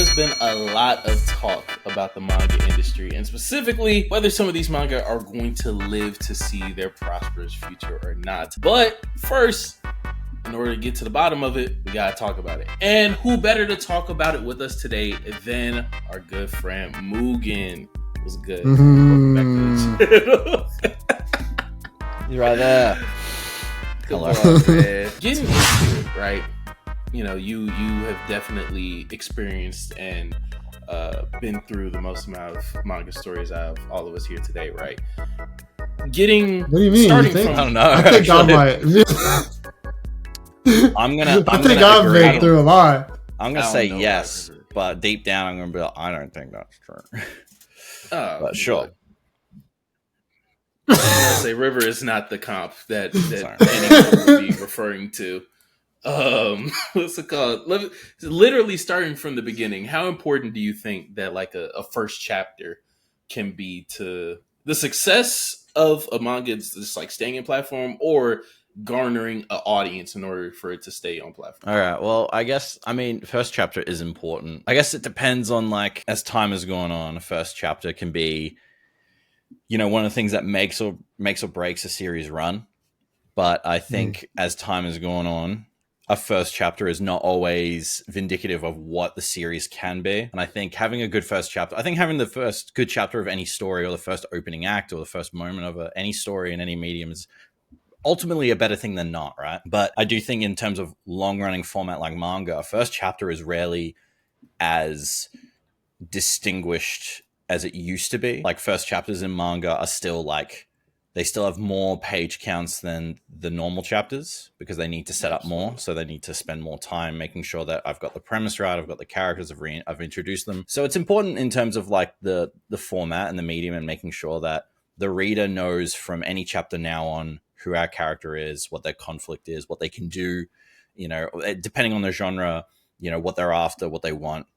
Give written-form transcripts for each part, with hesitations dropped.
there's been a lot of talk about the manga industry and specifically whether some of these manga are going to live to see their prosperous future or not. But first, in order to get to the bottom of it, we gotta talk about it. And who better to talk about it with us today than our good friend Mugen? What's good? Welcome back to the channel. You're right there. Hello. Man. Getting into it, right? You know, you have definitely experienced and been through the most amount of manga stories out of all of us here today, right? What do you mean? Starting I from, don't know. I think I might. I think I've been through a lot. I'm gonna say yes, but deep down I'm gonna be like, I don't think that's true. But sure. I'm gonna say River is not the comp that anyone would be referring to. What's it called? Literally starting from the beginning, how important do you think that like a first chapter can be to the success of a manga just like staying in platform or garnering an audience in order for it to stay on platform? All right. Well, I mean, first chapter is important. I guess it depends on like as time has gone on. A first chapter can be, you know, one of the things that makes or breaks a series run. But I think as time has gone on, a first chapter is not always vindicative of what the series can be. And I think having a good first chapter, I think having the first good chapter of any story or the first opening act or the first moment of any story in any medium is ultimately a better thing than not, right? But I do think in terms of long-running format like manga, a first chapter is rarely as distinguished as it used to be. Like first chapters in manga are still like, they still have more page counts than the normal chapters because they need to set up more. So they need to spend more time making sure that I've got the premise right, I've got the characters, I've introduced them. So it's important in terms of like the format and the medium and making sure that the reader knows from any chapter now on who our character is, what their conflict is, what they can do, you know, depending on the genre, you know, what they're after, what they want.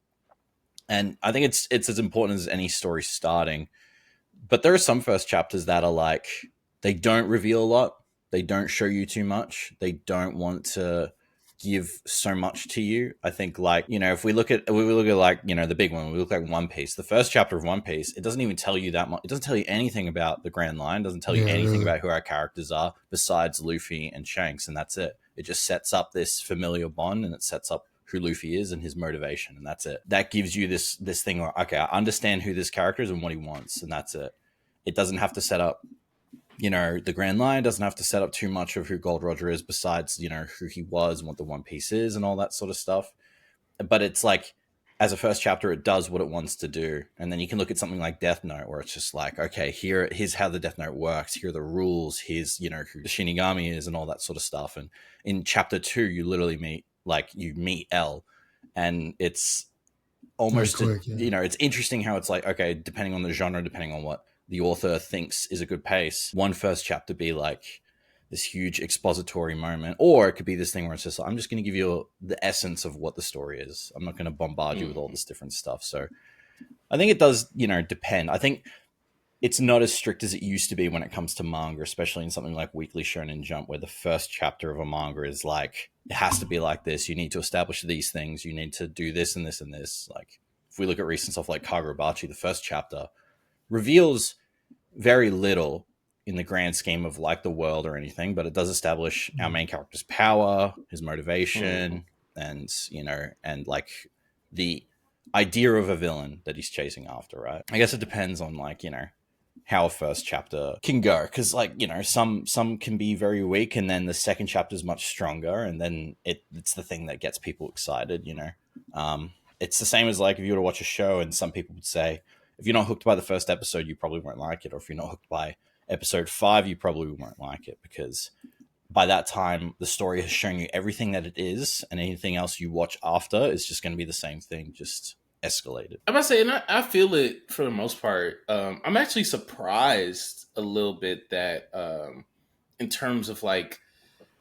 And I think it's as important as any story starting. But there are some first chapters that are like, they don't reveal a lot. They don't show you too much. They don't want to give so much to you. I think like, you know, if we look at like, you know, the big one, we look like One Piece, the first chapter of One Piece, it doesn't even tell you that much. It doesn't tell you anything about the Grand Line. It doesn't tell you anything about who our characters are besides Luffy and Shanks. And that's it. It just sets up this familiar bond and it sets up who Luffy is and his motivation. And that's it. That gives you this thing where, okay, I understand who this character is and what he wants. And that's it. It doesn't have to set up, you know, the Grand Line, doesn't have to set up too much of who Gold Roger is besides, you know, who he was and what the One Piece is and all that sort of stuff. But it's like, as a first chapter, it does what it wants to do. And then you can look at something like Death Note where it's just like, okay, here's how the Death Note works. Here are the rules. Here's, you know, who the Shinigami is and all that sort of stuff. And in chapter 2, you literally meet L, and it's almost, you know, it's interesting how it's like, okay, depending on the genre, depending on what the author thinks is a good pace, one first chapter be like this huge expository moment, or it could be this thing where it's just like, I'm just going to give you the essence of what the story is. I'm not going to bombard you with all this different stuff. So I think it does, you know, depend. I think it's not as strict as it used to be when it comes to manga, especially in something like Weekly Shonen Jump, where the first chapter of a manga is like, it has to be like this. You need to establish these things. You need to do this and this and this. Like if we look at recent stuff like Kagurabachi, the first chapter reveals very little in the grand scheme of like the world or anything, but it does establish our main character's power, his motivation, and, you know, and like the idea of a villain that he's chasing after, right? I guess it depends on like, you know, how a first chapter can go, because like, you know, some can be very weak and then the second chapter is much stronger and then it's the thing that gets people excited, you know. It's the same as like if you were to watch a show and some people would say, if you're not hooked by the first episode, you probably won't like it. Or if you're not hooked by episode 5, you probably won't like it, because by that time, the story has shown you everything that it is, and anything else you watch after is just going to be the same thing, just escalated. I must say, and I feel it for the most part. I'm actually surprised a little bit that in terms of like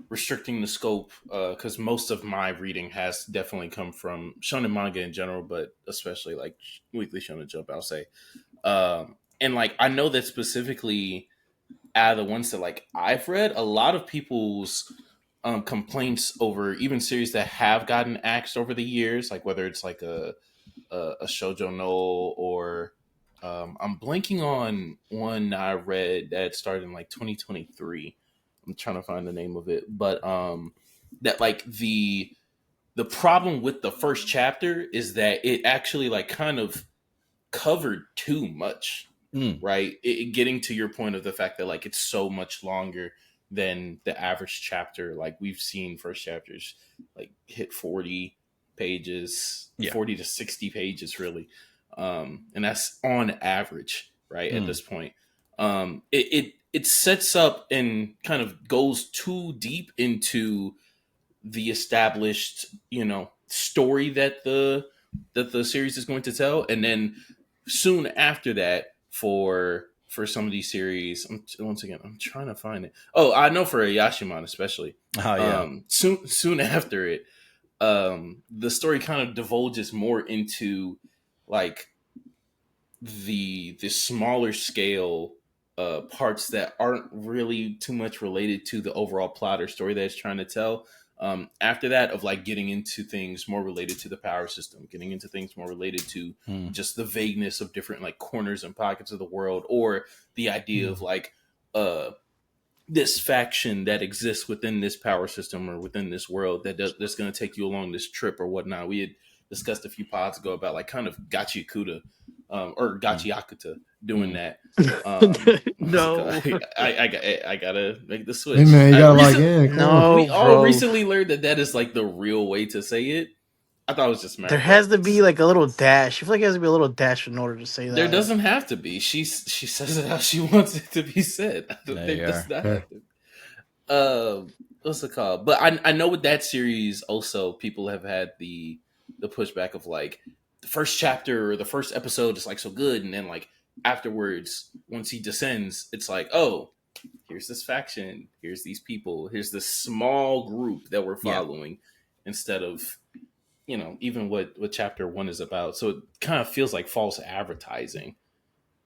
restricting the scope, because most of my reading has definitely come from shonen manga in general, but especially like Weekly Shonen Jump, I'll say. And like I know that specifically out of the ones that like I've read, a lot of people's complaints over even series that have gotten axed over the years, like whether it's like a a shoujo no, or I'm blanking on one I read that started in like 2023. I'm trying to find the name of it, but that like the problem with the first chapter is that it actually like kind of covered too much, right? Getting to your point of the fact that like it's so much longer than the average chapter. Like we've seen first chapters like hit 40 pages, 40 to 60 pages, really, and that's on average, right? At this point, it sets up and kind of goes too deep into the established, story that the series is going to tell, and then soon after that, for some of these series, once again, I'm trying to find it. Oh, I know for a Yashimon especially. Oh yeah. Soon after it, the story kind of divulges more into like the smaller scale parts that aren't really too much related to the overall plot or story that it's trying to tell. After that, of like getting into things more related to the power system, getting into things more related to just the vagueness of different like corners and pockets of the world, or the idea of like this faction that exists within this power system or within this world that's going to take you along this trip or whatnot. We had discussed a few pods ago about like kind of Gachi Yakuta or Gachi Yakuta doing that. No, I gotta make the switch. Hey man, you gotta like in. No, We all bro. recently learned that is like the real way to say it. I thought it was just There has to be like a little dash. I feel like there has to be a little dash in order to say that. There doesn't have to be. She says it how she wants it to be said. I don't think that's not have to. What's it called? But I know with that series also people have had the pushback of like the first chapter or the first episode is like so good, and then like afterwards, once he descends, it's like, oh, here's this faction, here's these people, here's this small group that we're following, instead of even what chapter 1 is about. So it kind of feels like false advertising,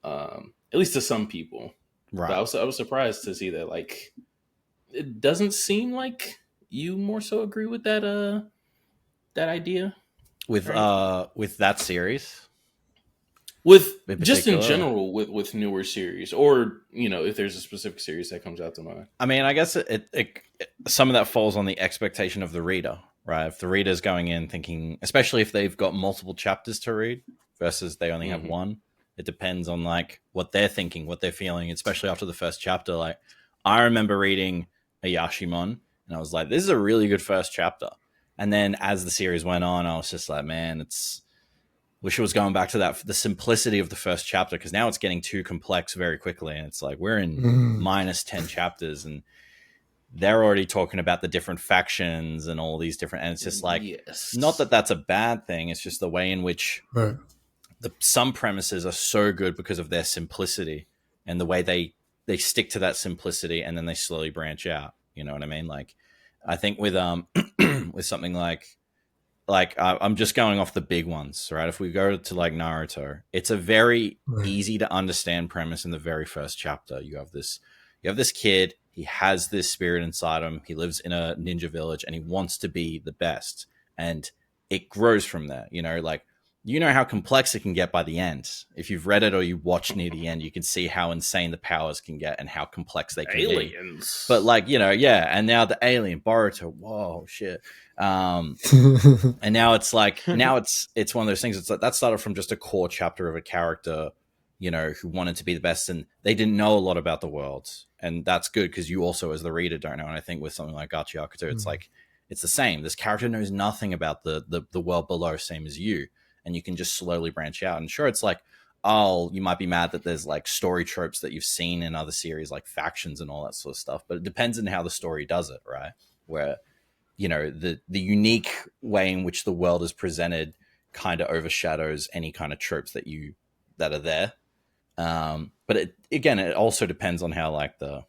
at least to some people. Right. But I was surprised to see that. Like, it doesn't seem like you more so agree with that that idea with that series. With just in general with newer series, or if there's a specific series that comes out to mind. I mean, I guess it some of that falls on the expectation of the reader, right? If the reader's going in thinking, especially if they've got multiple chapters to read versus they only have one, it depends on like what they're thinking, what they're feeling, especially after the first chapter. Like, I remember reading a Yashimon and I was like, this is a really good first chapter. And then as the series went on, I was just like, man, wish it was going back to the simplicity of the first chapter, because now it's getting too complex very quickly. And it's like, we're in minus 10 chapters and they're already talking about the different factions and all these different, and it's just like, not that that's a bad thing. It's just the way in which some premises are so good because of their simplicity and the way they stick to that simplicity, and then they slowly branch out. You know what I mean? Like, I think with with something like I'm just going off the big ones, right? If we go to like Naruto, it's a very easy to understand premise in the very first chapter. You have this kid, he has this spirit inside him. He lives in a ninja village and he wants to be the best. And it grows from there, like, how complex it can get by the end. If you've read it or you watch near the end, you can see how insane the powers can get and how complex they can be. But like, and now the alien Boruto, whoa, shit. And now it's like, it's one of those things. It's like that started from just a core chapter of a character, who wanted to be the best, and they didn't know a lot about the world. And that's good, because you also, as the reader, don't know. And I think with something like Gachi Yakuta, it's like, it's the same. This character knows nothing about the world below, same as you. And you can just slowly branch out. And sure, it's like, oh, you might be mad that there's like story tropes that you've seen in other series, like factions and all that sort of stuff. But it depends on how the story does it, right? Where, the unique way in which the world is presented kind of overshadows any kind of tropes that are there. But it also depends on how like the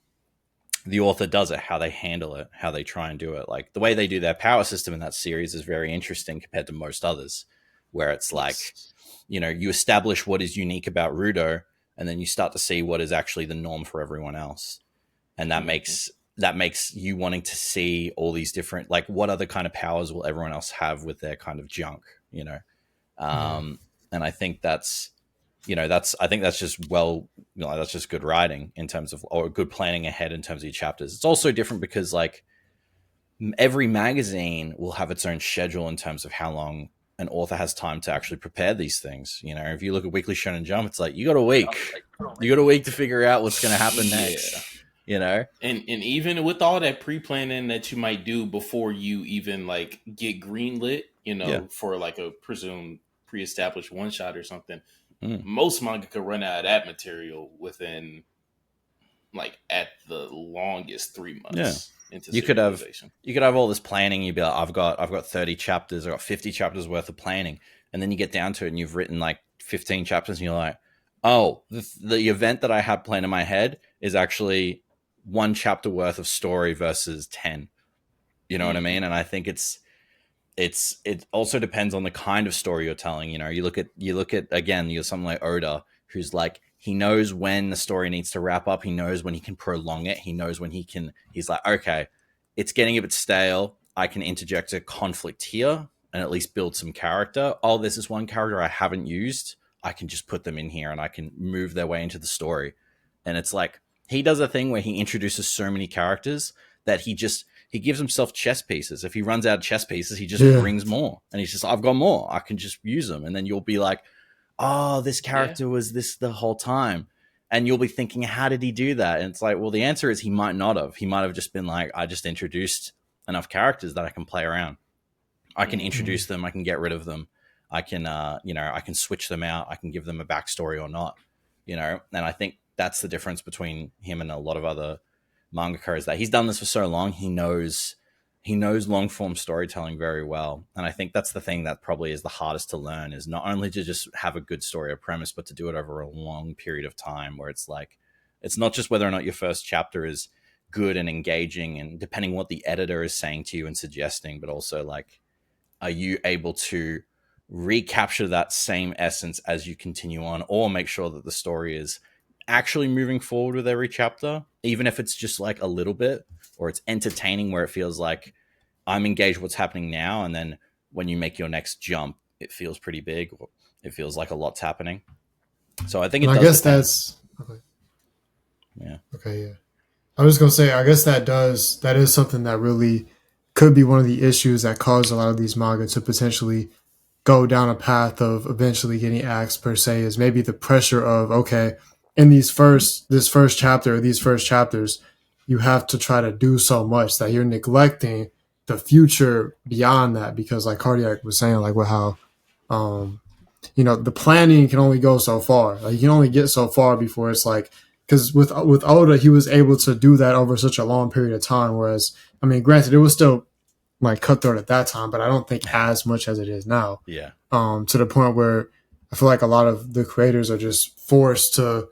author does it, how they handle it, how they try and do it. Like the way they do their power system in that series is very interesting compared to most others, where it's like, you establish what is unique about Rudo, and then you start to see what is actually the norm for everyone else. And that makes you wanting to see all these different, like, what other kind of powers will everyone else have with their kind of junk, And I think that's I think that's just that's just good writing in terms of, or good planning ahead in terms of your chapters. It's also different because like every magazine will have its own schedule in terms of how long an author has time to actually prepare these things. You know, if you look at Weekly Shonen Jump, it's like you got a week to figure out what's going to happen next. You know, and even with all that pre-planning that you might do before you even like get greenlit, for like a presumed pre-established one shot or something, most manga could run out of that material within like at the longest 3 months. Into you could have all this planning. You'd be like, I've got 30 chapters, I've got 50 chapters worth of planning, and then you get down to it and you've written like 15 chapters, and you're like, oh, the event that I had planned in my head is actually 1 chapter worth of story versus 10. You know what I mean? And I think it also depends on the kind of story you're telling. You know, you look at again, you're something like Oda, who's like, he knows when the story needs to wrap up. He knows when he can prolong it. He knows when he's like, okay, it's getting a bit stale. I can interject a conflict here and at least build some character. Oh, there's this one character I haven't used. I can just put them in here and I can move their way into the story. And it's like, he does a thing where he introduces so many characters that he gives himself chess pieces. If he runs out of chess pieces, he just brings more. And he's just, I've got more. I can just use them. And then you'll be like, oh, this character was this the whole time. And you'll be thinking, how did he do that? And it's like, well, the answer is he might not have. He might have just been like, I just introduced enough characters that I can play around. I can introduce them. I can get rid of them. I can, I can switch them out. I can give them a backstory or not, And I think that's the difference between him and a lot of other mangaka, is that he's done this for so long. He knows long form storytelling very well. And I think that's the thing that probably is the hardest to learn, is not only to just have a good story or premise, but to do it over a long period of time, where it's like, it's not just whether or not your first chapter is good and engaging and depending what the editor is saying to you and suggesting, but also like, are you able to recapture that same essence as you continue on, or make sure that the story is actually moving forward with every chapter, even if it's just like a little bit, or it's entertaining where it feels like I'm engaged with what's happening now. And then when you make your next jump, it feels pretty big, or it feels like a lot's happening. So I think I guess that's okay. Yeah. Okay. Yeah. I was going to say, I guess that is something that really could be one of the issues that cause a lot of these manga to potentially go down a path of eventually getting axed, per se, is maybe the pressure of, okay, in this first chapter or these first chapters, you have to try to do so much that you're neglecting the future beyond that. Because like Kardiac was saying, like, with how, the planning can only go so far. Like, you can only get so far before it's like, because with Oda, he was able to do that over such a long period of time. Whereas, I mean, granted, it was still like cutthroat at that time, but I don't think as much as it is now. Yeah. To the point where I feel like a lot of the creators are just forced to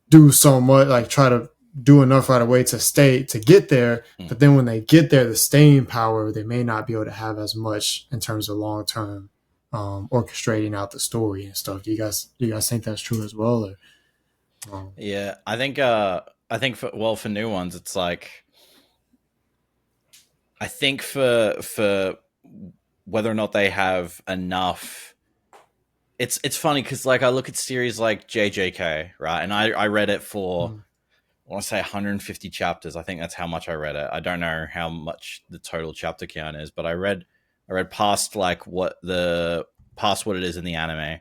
do so much, like try to do enough right away to get there. But then when they get there, the staying power, they may not be able to have as much in terms of long-term orchestrating out the story and stuff. Do you guys think that's true as well? Or, Yeah, I think for new ones, it's like, I think for whether or not they have enough, it's funny because like I look at series like JJK, right, and I read it for I want to say 150 chapters. I think that's how much I read it. I don't know how much the total chapter count is, but I read past like what it is in the anime,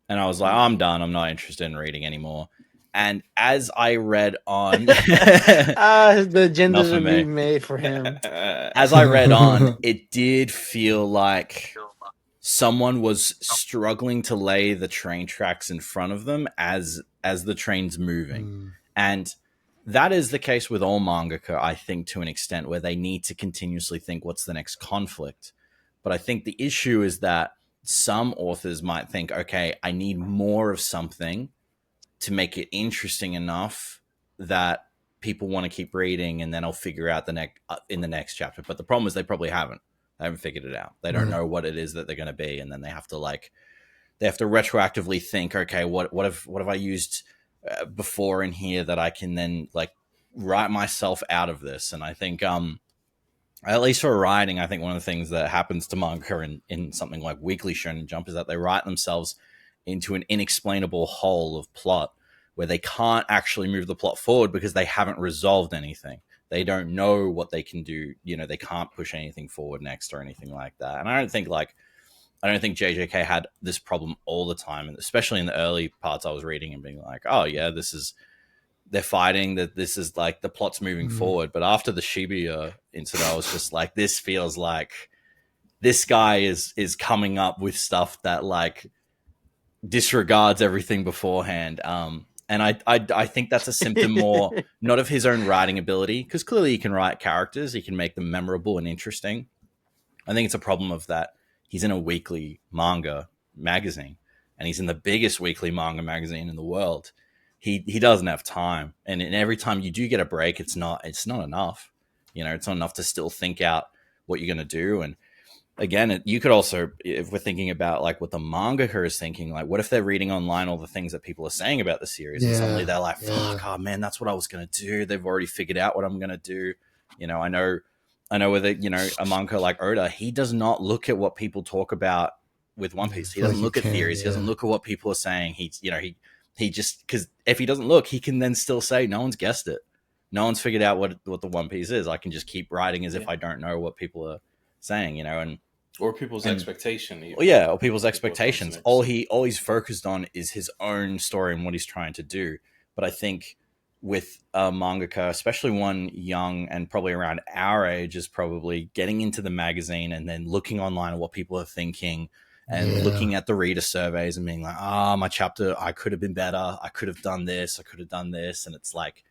and I was like, oh, I'm done. I'm not interested in reading anymore. And as I read on, the genders are being made for him. As I read on, it did feel like someone was struggling to lay the train tracks in front of them as the train's moving. And that is the case with all mangaka, I think, to an extent, where they need to continuously think, what's the next conflict? But I think the issue is that some authors might think, okay, I need more of something to make it interesting enough that people want to keep reading, and then I'll figure out in the next chapter. But the problem is they probably haven't. They haven't figured it out. They don't know what it is that they're going to be, and then they have to retroactively think, okay, what have I used before in here that I can then like write myself out of this? And I think at least for writing, I think one of the things that happens to manga in something like Weekly Shonen Jump is that they write themselves into an inexplainable hole of plot where they can't actually move the plot forward because they haven't resolved anything. They don't know what they can do. They can't push anything forward next or anything like that. And I don't think JJK had this problem all the time, especially in the early parts I was reading and being like, oh yeah, they're fighting, that this is like the plot's moving forward. But after the Shibuya incident, I was just like, this feels like this guy is coming up with stuff that like disregards everything beforehand. And I think that's a symptom more not of his own writing ability, because clearly he can write characters, he can make them memorable and interesting. I think it's a problem of that he's in a weekly manga magazine, and he's in the biggest weekly manga magazine in the world. He doesn't have time, and every time you do get a break, it's not enough. It's not enough to still think out what you're going to do. And again, you could also, if we're thinking about like what the mangaka is thinking, like what if they're reading online all the things that people are saying about the series, and suddenly they're like, fuck, oh man, that's what I was going to do. They've already figured out what I'm going to do. I know with a manga like Oda, he does not look at what people talk about with One Piece. He doesn't look at theories. He doesn't look at what people are saying. He just, because if he doesn't look, he can then still say, no one's guessed it. No one's figured out what the One Piece is. I can just keep writing as if I don't know what people are saying, or people's expectation. Well, yeah, or people's expectations. All he's focused on is his own story and what he's trying to do. But I think with a mangaka, especially one young and probably around our age, is probably getting into the magazine and then looking online at what people are thinking and looking at the reader surveys and being like, my chapter, I could have been better. I could have done this. I could have done this. And it's like,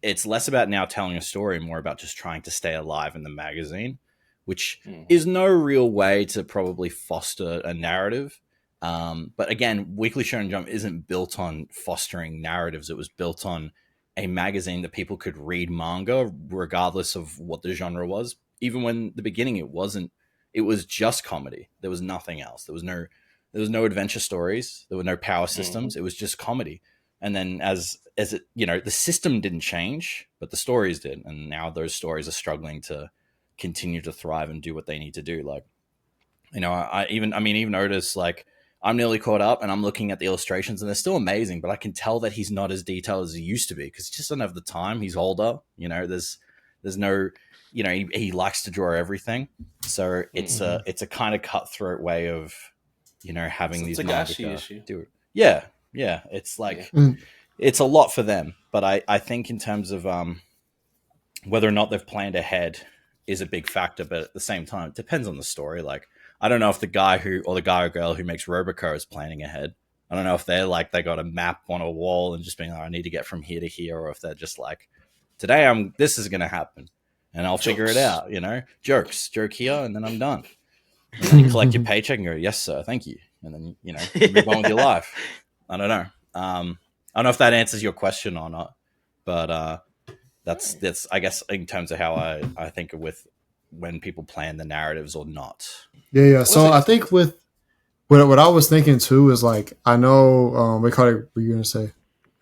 it's less about now telling a story, more about just trying to stay alive in the magazine, which is no real way to probably foster a narrative. But again, Weekly Shonen Jump isn't built on fostering narratives. It was built on a magazine that people could read manga regardless of what the genre was. Even when the beginning, it was just comedy. There was nothing else. There was no adventure stories. There were no power systems. It was just comedy. And then as it, the system didn't change, but the stories did. And now those stories are struggling to continue to thrive and do what they need to do. Like, I even notice, like, I'm nearly caught up and I'm looking at the illustrations and they're still amazing, but I can tell that he's not as detailed as he used to be because he just doesn't have the time. He's older, there's no, he likes to draw everything. So it's a kind of cutthroat way of, having these mangaka do it. Yeah. Yeah. It's like, it's a lot for them, but I think in terms of, whether or not they've planned ahead is a big factor, but at the same time, it depends on the story. Like, I don't know if the guy or girl who makes Roboco is planning ahead. I don't know if they're like, they got a map on a wall and just being like, I need to get from here to here, or if they're just like, today this is going to happen and I'll figure it out, joke here. And then I'm done. And then you collect your paycheck and go, yes, sir. Thank you. And then, you move on with your life. I don't know. I don't know if that answers your question or not, but, that's I guess in terms of how I think with when people plan the narratives or not. Yeah. So I think with what I was thinking too is like, I know what were you gonna say?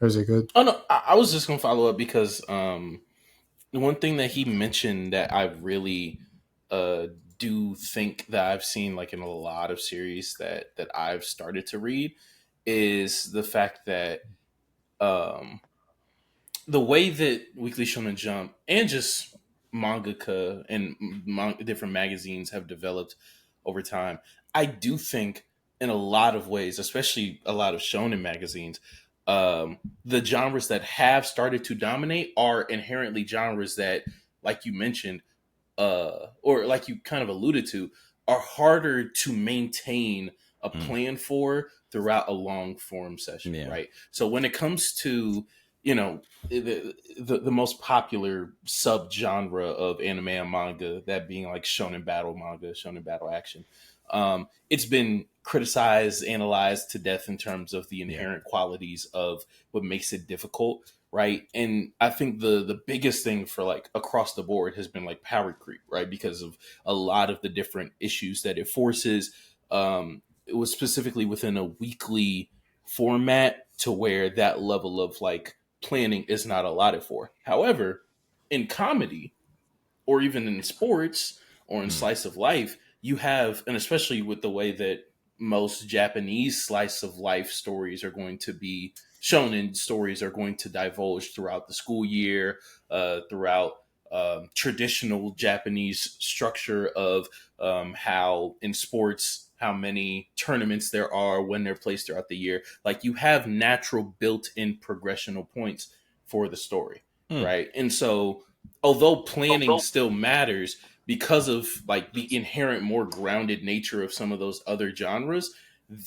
Or is it good? Oh no, I was just gonna follow up because the one thing that he mentioned that I really do think that I've seen like in a lot of series that I've started to read is the fact that the way that Weekly Shonen Jump and just mangaka and different magazines have developed over time, I do think in a lot of ways, especially a lot of shonen magazines, the genres that have started to dominate are inherently genres that, like you mentioned, or like you kind of alluded to, are harder to maintain a plan for throughout a long form session, right? So when it comes to the most popular subgenre of anime and manga, that being like shonen battle manga, shonen battle action, it's been criticized, analyzed to death in terms of the inherent qualities of what makes it difficult, right? And I think the biggest thing for like across the board has been like power creep, right? Because of a lot of the different issues that it forces. It was specifically within a weekly format to where that level of like planning is not allotted for. However, in comedy, or even in sports or in slice of life, you have, and especially with the way that most Japanese slice of life stories are going to be, shonen stories are going to divulge throughout the school year, throughout traditional Japanese structure of how in sports, how many tournaments there are, when they're placed throughout the year. Like you have natural built-in progressional points for the story, right? And so, although planning still matters because of like the inherent more grounded nature of some of those other genres,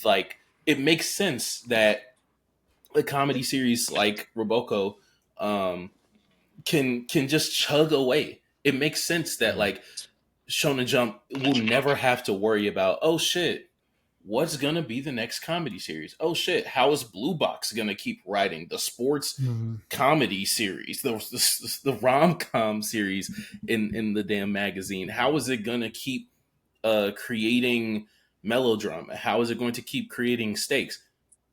like it makes sense that a comedy series like Roboko um, can just chug away. It makes sense that like Shonen Jump will never have to worry about, oh shit, what's gonna be the next comedy series? Oh shit, how is Blue Box gonna keep writing the sports comedy series, the rom com series in the damn magazine? How is it gonna keep creating melodrama? How is it going to keep creating stakes?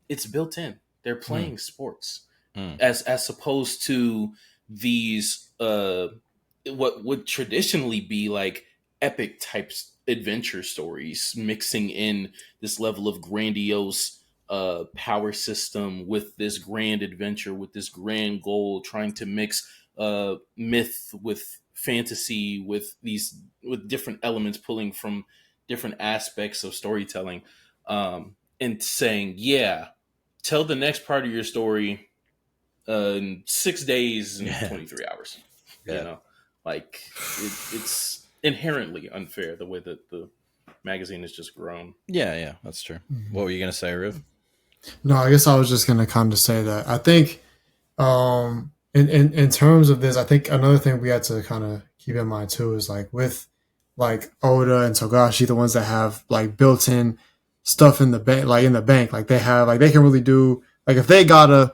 It's built in. They're playing sports as opposed to these what would traditionally be like epic types adventure stories, mixing in this level of grandiose power system with this grand adventure, with this grand goal, trying to mix myth with fantasy, with different elements pulling from different aspects of storytelling, and saying, yeah, tell the next part of your story in 6 days and 23 hours. You know, like it's inherently unfair the way that the magazine has just grown. Yeah, that's true. What were you gonna say, Riv? No, I guess I was just gonna kind of say that I think, in terms of this, I think another thing we had to kind of keep in mind too is like with like Oda and Togashi, the ones that have like built-in stuff in the bank, like they have, like they can really do, like if they gotta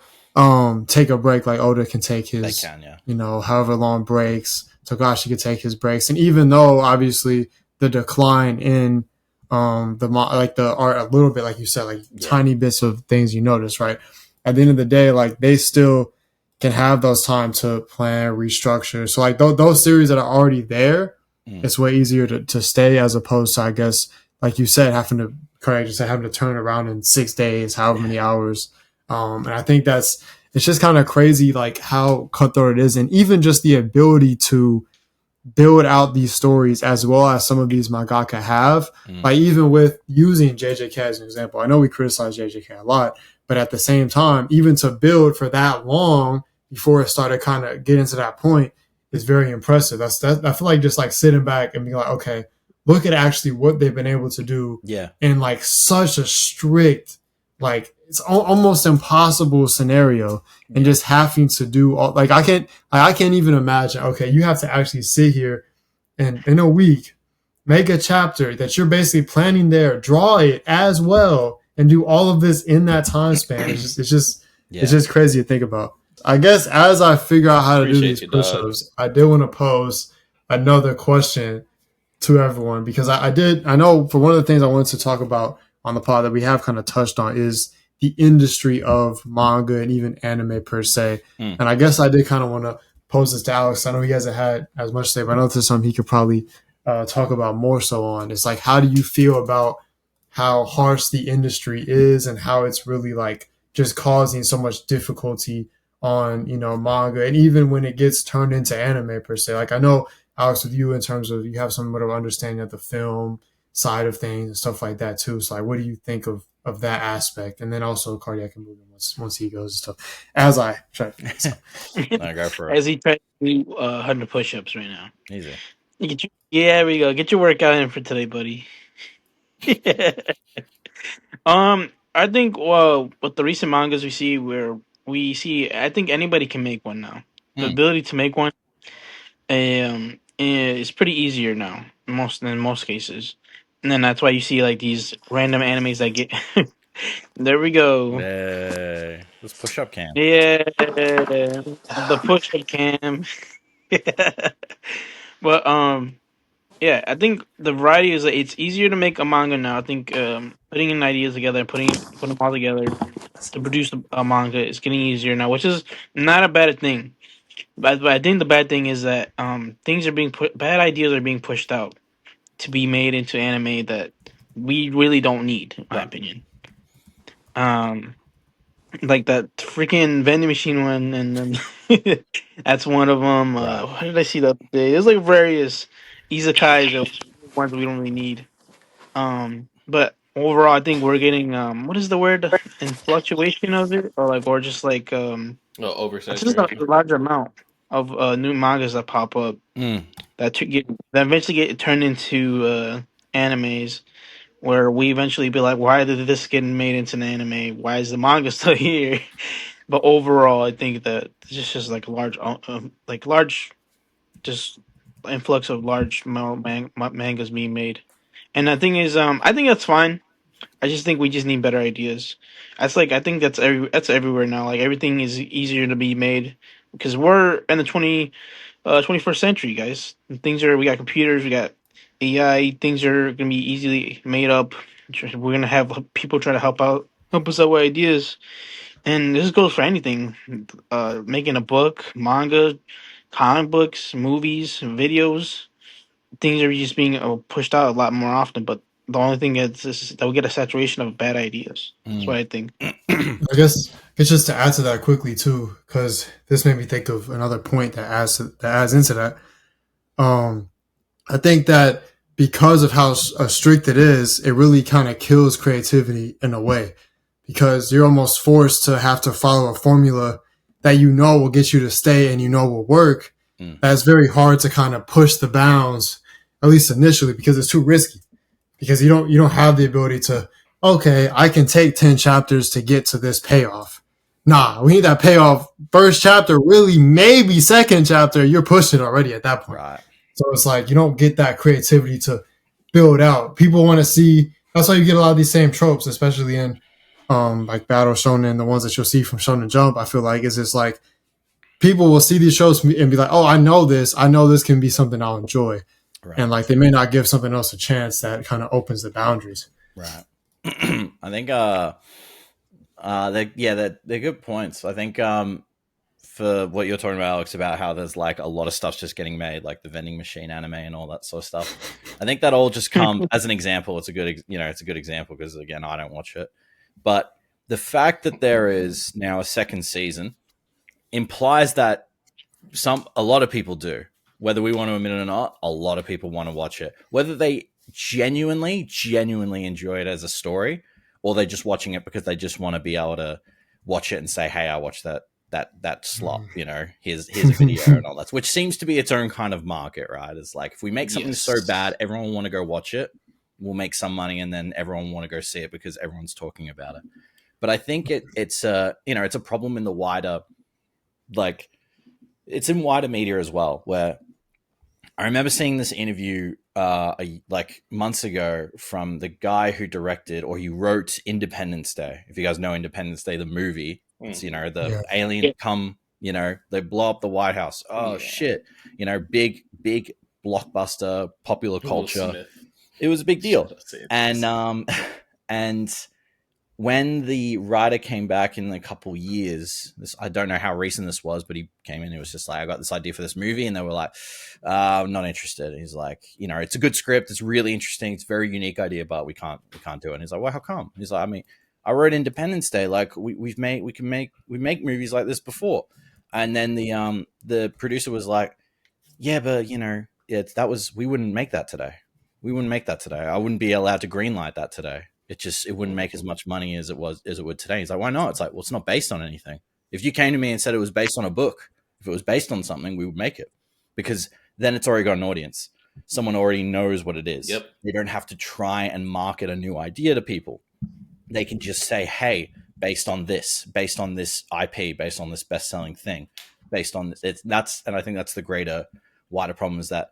take a break, like Oda can take his, however long breaks. Togashi can take his breaks, and even though obviously the decline in the art a little bit, like you said, like tiny bits of things you notice, right? At the end of the day, like they still can have those time to plan, restructure. So like those series that are already there, it's way easier to stay as opposed to, I guess, like you said, having to turn around in 6 days, however many hours. And I think it's just kind of crazy, like how cutthroat it is, and even just the ability to build out these stories as well as some of these mangaka have. Like even with using JJK as an example, I know we criticize JJK a lot, but at the same time, even to build for that long before it started kind of getting to that point is very impressive. I feel like just like sitting back and being like, okay, look at actually what they've been able to do in like such a strict, like it's almost impossible scenario, and just having to do all, like I can't even imagine. Okay, you have to actually sit here and in a week make a chapter that you're basically planning there, draw it as well, and do all of this in that time span. It's just crazy to think about. I guess as I figure out how to do these push-ups, I did want to pose another question to everyone, because I know for one of the things I wanted to talk about on the pod that we have kind of touched on is the industry of manga and even anime per se. And I guess I did kind of want to pose this to Alex. I know he hasn't had as much to say, but I know this is something he could probably talk about more so on. It's like, how do you feel about how harsh the industry is and how it's really like just causing so much difficulty on, manga, and even when it gets turned into anime per se? Like I know, Alex, with you, in terms of you have somewhat of understanding of the film side of things and stuff like that too. So like, what do you think of that aspect? And then also Kardiac and moving once he goes and stuff. As I try to go for it. As he tries to do 100 push-ups right now. Easy. There we go. Get your workout in for today, buddy. I think with the recent mangas I think anybody can make one now. The ability to make one is pretty easier now, in most cases. And then that's why you see like these random animes that get there we go. This push-up cam. Yeah, the push-up cam. But yeah, I think the variety is it's easier to make a manga now. I think putting in ideas together and putting them all together to produce a manga is getting easier now, which is not a bad thing. But I think the bad thing is that things are being bad ideas are being pushed out to be made into anime that we really don't need, in my Right. opinion. Um, like that freaking vending machine one, and then that's one of them. Right. What did I see the other day? There's like various isekais of ones we don't really need. But overall, I think we're getting what is the word? In fluctuation of it, or just like it's just a Oversaturation. large amount of new mangas that pop up Mm, that eventually get turned into animes, where we eventually be like, why did this get made into an anime? Why is the manga still here? But overall, I think that it's just like a large, large, just influx of large mangas being made. And the thing is, I think that's fine. I just think we just need better ideas. I think that's everywhere now. Like everything is easier to be made because we're in the 21st century, guys. We got computers, we got AI. Things are gonna be easily made up. We're gonna have people try to help us out with ideas, and this goes for anything. Making a book, manga, comic books, movies, videos. Things are just being pushed out a lot more often. But the only thing is that we get a saturation of bad ideas. That's what mm. I think. I guess it's just to add to that quickly too, because this made me think of another point that adds into that. Um, I think that because of how strict it is, it really kind of kills creativity in a way, because you're almost forced to have to follow a formula that you know will get you to stay and you know will work. Mm. That's very hard to kind of push the bounds, at least initially, because it's too risky. Because you don't have the ability to, okay, I can take 10 chapters to get to this payoff. Nah, we need that payoff first chapter, really maybe second chapter. You're pushing already at that point. Right. So it's like you don't get that creativity to build out. People want to see. That's why you get a lot of these same tropes, especially in like Battle Shonen, the ones that you'll see from Shonen Jump. I feel like is just like people will see these shows and be like, "Oh, I know this. I know this can be something I'll enjoy," Right. and like they may not give something else a chance that kind of opens the boundaries. Right. I think they're good points. I think for what you're talking about, Alex, about how there's like a lot of stuff's just getting made, like the vending machine anime and all that sort of stuff. I think that all just come as an example. It's a good example because again, I don't watch it, but the fact that there is now a second season implies that a lot of people do. Whether we want to admit it or not, a lot of people want to watch it. Whether they genuinely enjoy it as a story, or they're just watching it because they just want to be able to watch it and say, "Hey, I watched that slot." You know, here's a video and all that, which seems to be its own kind of market, right? It's like if we make something so bad, everyone will want to go watch it. We'll make some money, and then everyone will want to go see it because everyone's talking about it. But I think it's a problem in the wider, like, it's in wider media as well, where I remember seeing this interview like months ago from the guy who directed or he wrote Independence Day. If you guys know Independence Day, the movie, it's, the alien come, they blow up the White House. Oh, shit. Big blockbuster, popular culture. It was a big deal. And when the writer came back in a couple years, I don't know how recent this was, but he came in. It was just like, I got this idea for this movie, and they were like, "I'm not interested." He's like, "It's a good script. It's really interesting. It's a very unique idea, but we can't do it." And he's like, "Well, how come?" He's like, "I mean, I wrote Independence Day. Like, we make movies like this before." And then the producer was like, "Yeah, but we wouldn't make that today. We wouldn't make that today. I wouldn't be allowed to greenlight that today. It wouldn't make as much money as it would today." He's like, "Why not?" It's like, "Well, it's not based on anything. If you came to me and said it was based on a book, if it was based on something, we would make it, because then it's already got an audience. Someone already knows what it is. Yep. They don't have to try and market a new idea to people. They can just say, hey, based on this IP, based on this best-selling thing, based on this." And I think that's the greater, wider problem, is that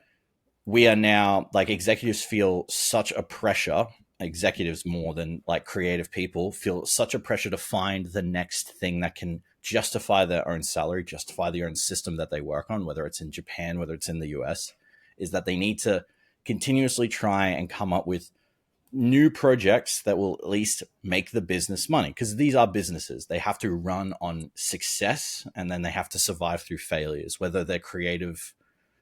we are now, like, executives feel such a pressure. Executives, more than like creative people, feel such a pressure to find the next thing that can justify their own salary, justify their own system that they work on, whether it's in Japan, whether it's in the US, is that they need to continuously try and come up with new projects that will at least make the business money, because these are businesses. They have to run on success, and then they have to survive through failures, whether they're creative,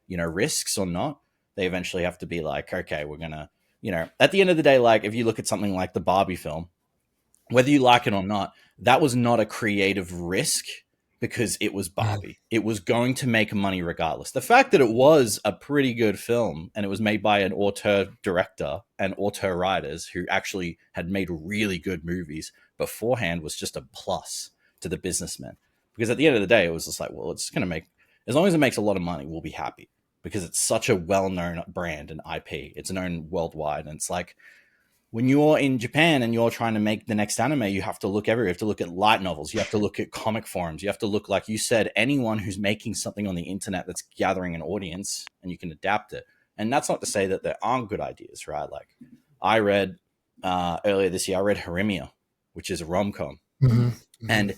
risks or not. They eventually have to be like, okay, we're gonna, at the end of the day, like if you look at something like the Barbie film, whether you like it or not, that was not a creative risk, because it was Barbie. It was going to make money regardless. The fact that it was a pretty good film and it was made by an auteur director and auteur writers who actually had made really good movies beforehand was just a plus to the businessmen. Because at the end of the day, it was just like, well, it's going to make, as long as it makes a lot of money, we'll be happy, because it's such a well-known brand and IP. It's known worldwide. And it's like, when you're in Japan and you're trying to make the next anime, you have to look everywhere. You have to look at light novels. You have to look at comic forums. You have to look, like you said, anyone who's making something on the internet that's gathering an audience, and you can adapt it. And that's not to say that there aren't good ideas, right? Like I read earlier this year, I read Harimia, which is a rom-com. Mm-hmm. Mm-hmm. And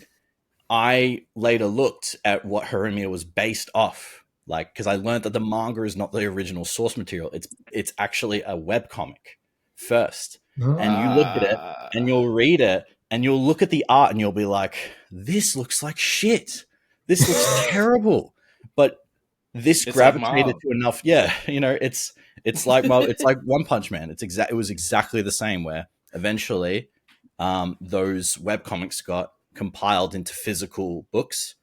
I later looked at what Harimia was based off, like, because I learned that the manga is not the original source material. It's actually a webcomic first. And you look at it and you'll read it and you'll look at the art and you'll be like, this looks like shit. This looks terrible. But this gravitated like to enough. Yeah. It's like One Punch Man. It was exactly the same, where eventually those webcomics got compiled into physical books.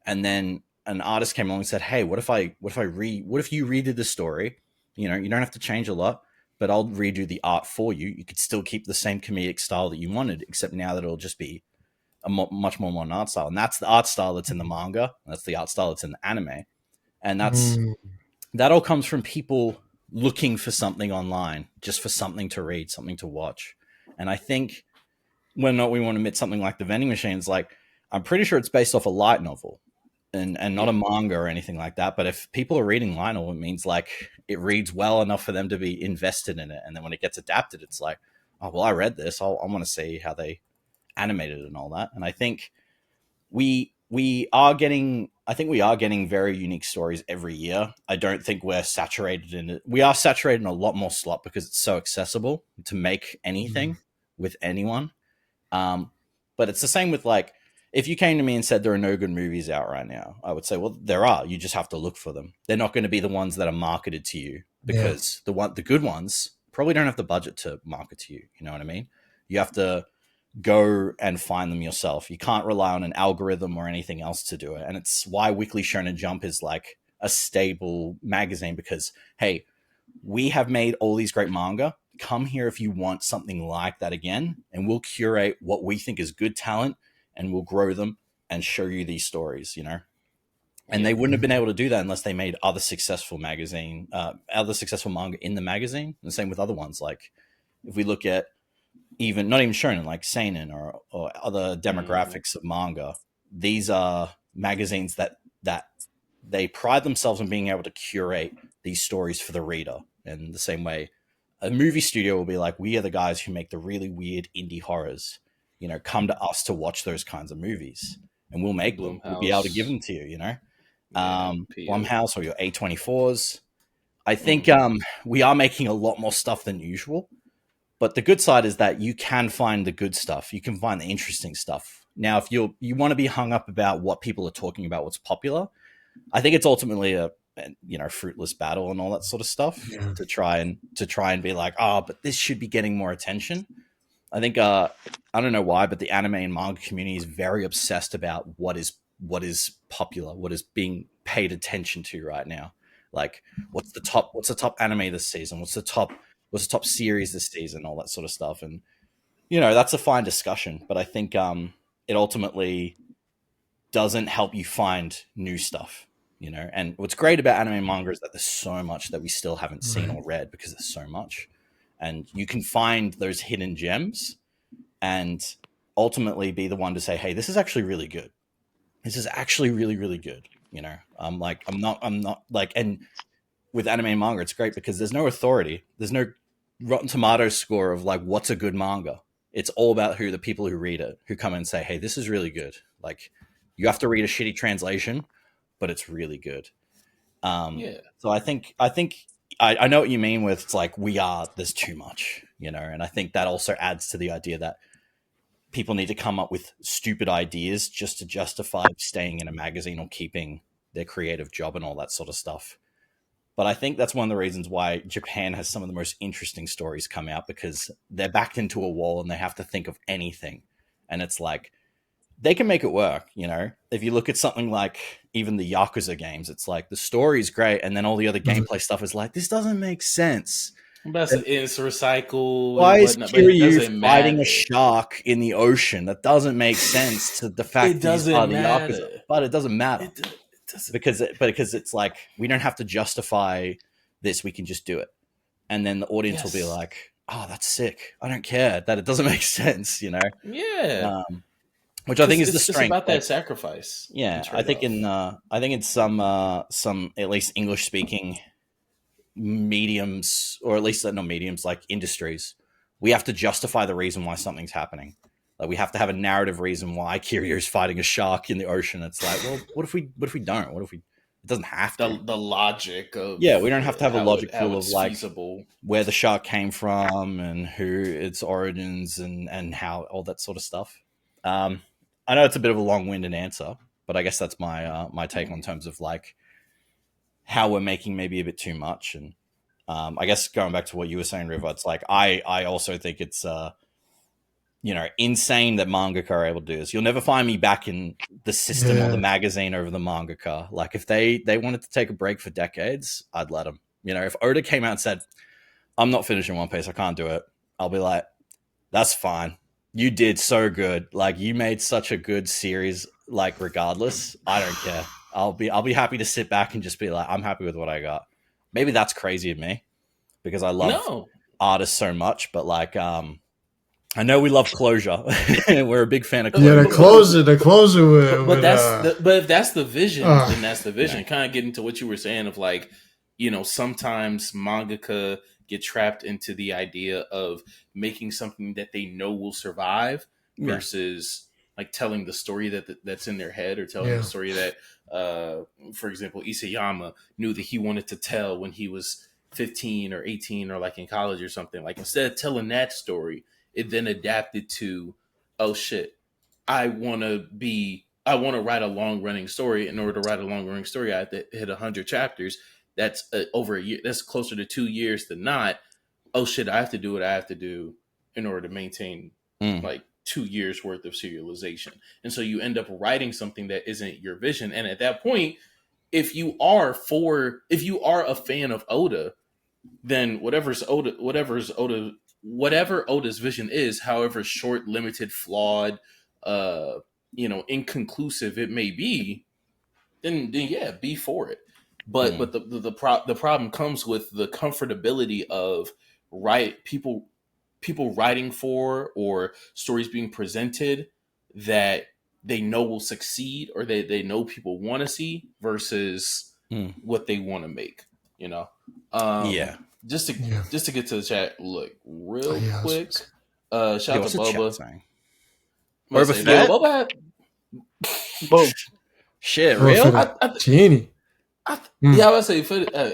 And then an artist came along and said, hey, what if you redid the story? You don't have to change a lot, but I'll redo the art for you. You could still keep the same comedic style that you wanted, except now that it'll just be a much more modern art style. And that's the art style that's in the manga. That's the art style that's in the anime. And that all comes from people looking for something online, just for something to read, something to watch. And I think we want to admit something like the vending machines, like I'm pretty sure it's based off a light novel and not a manga or anything like that. But if people are reading light novel, it means like it reads well enough for them to be invested in it. And then when it gets adapted, it's like, oh, well, I read this. I want to see how they animated it and all that. And I think we are getting very unique stories every year. I don't think we're saturated in it. We are saturated in a lot more slop because it's so accessible to make anything with anyone. But it's the same with, like, if you came to me and said there are no good movies out right now, I would say, well, there are. You just have to look for them. They're not going to be the ones that are marketed to you, because the good ones probably don't have the budget to market to you. You know what I mean? You have to go and find them yourself. You can't rely on an algorithm or anything else to do it. And it's why Weekly Shonen Jump is like a stable magazine, because, hey, we have made all these great manga. Come here if you want something like that again, and we'll curate what we think is good talent, and we'll grow them and show you these stories, And they wouldn't have been able to do that unless they made other successful manga in the magazine. And the same with other ones. Like if we look at not even shonen, like seinen or other demographics of manga, these are magazines that they pride themselves on being able to curate these stories for the reader. And the same way, a movie studio will be like, we are the guys who make the really weird indie horrors. Come to us to watch those kinds of movies, and we'll make them. We'll be able to give them to you. Blumhouse or your A24s. I think we are making a lot more stuff than usual. But the good side is that you can find the good stuff. You can find the interesting stuff. Now, if you want to be hung up about what people are talking about, what's popular, I think it's ultimately a fruitless battle and all that sort of stuff to try and be like, oh, but this should be getting more attention. I think I don't know why, but the anime and manga community is very obsessed about what is popular, what is being paid attention to right now. Like, what's the top anime this season? What's the top series this season? All that sort of stuff. And that's a fine discussion, but I think it ultimately doesn't help you find new stuff. And what's great about anime and manga is that there's so much that we still haven't seen or read, because there's so much. And you can find those hidden gems and ultimately be the one to say, hey, this is actually really good. This is actually really, really good. I'm not like, and with anime and manga, it's great because there's no authority. There's no Rotten Tomatoes score of like, what's a good manga? It's all about the people who read it, who come and say, hey, this is really good. Like, you have to read a shitty translation, but it's really good. So I think I know what you mean with it's like there's too much, you know, and I think that also adds to the idea that people need to come up with stupid ideas just to justify staying in a magazine or keeping their creative job and all that sort of stuff. But I think that's one of the reasons why Japan has some of the most interesting stories come out, because they're backed into a wall and they have to think of anything. And it's like, they can make it work, you know? If you look at something like even the Yakuza games, it's like the story's great, and then all the other gameplay stuff is like, this doesn't make sense. It's recycle Why and is whatnot, but it Kiryu doesn't fighting matter. a shark in the ocean? That doesn't make sense to the fact It that he's part doesn't of the Yakuza. matter. But it doesn't matter. It doesn't. Because it's like, we don't have to justify this, we can just do it. And then the audience will be Yes. like, oh, that's sick. I don't care that it doesn't make sense, you know? Yeah. Which I think is the It's strength. about that sacrifice. Yeah, and I think trade-off. in some at least English speaking mediums, or at least not mediums, like industries, we have to justify the reason why something's happening. Like, we have to have a narrative reason why Kiryu is fighting a shark in the ocean. It's like, well, what if we don't? What if it doesn't have to? the logic of Yeah, we don't have to have a logic how pool of it's like feasible. where the shark came from and who its origins and how all that sort of stuff. I know it's a bit of a long-winded answer, but I guess that's my my take on terms of like how we're making maybe a bit too much. And I guess going back to what you were saying, River, it's like I also think it's insane that mangaka are able to do this. You'll never find me back in the system or the magazine over the mangaka. Like, if they wanted to take a break for decades, I'd let them. You know, if Oda came out and said, I'm not finishing One Piece, I can't do it, I'll be like, that's fine. You did so good. Like, you made such a good series. Like, regardless, I don't care. I'll be happy to sit back and just be like, I'm happy with what I got. Maybe that's crazy of me because I love artists so much, but like, I know we love closure. We're a big fan of closure. Yeah, the closure with, but if that's the vision, then that's the vision. Yeah. Kind of getting to what you were saying of like, sometimes mangaka get trapped into the idea of making something that they know will survive versus like telling the story that's in their head, or telling the story that, for example, Isayama knew that he wanted to tell when he was 15 or 18 or like in college or something. Like, instead of telling that story, it then adapted to, oh shit, I want to write a long running story. In order to write a long running story, I have to hit 100 chapters. That's over a year. That's closer to 2 years than not. Oh shit, I have to do what I have to do in order to maintain like 2 years worth of serialization. And so you end up writing something that isn't your vision. And at that point, if you are a fan of Oda, then whatever Oda's vision is, however short, limited, flawed, inconclusive it may be, then yeah, be for it. But the problem comes with the comfortability of people writing for, or stories being presented that they know will succeed, or they know people want to see, versus what they want to make. Just to get to the chat, look real quick. Shout out to Boba. Boba Boom. Shit, real? Genie. Yeah, I was say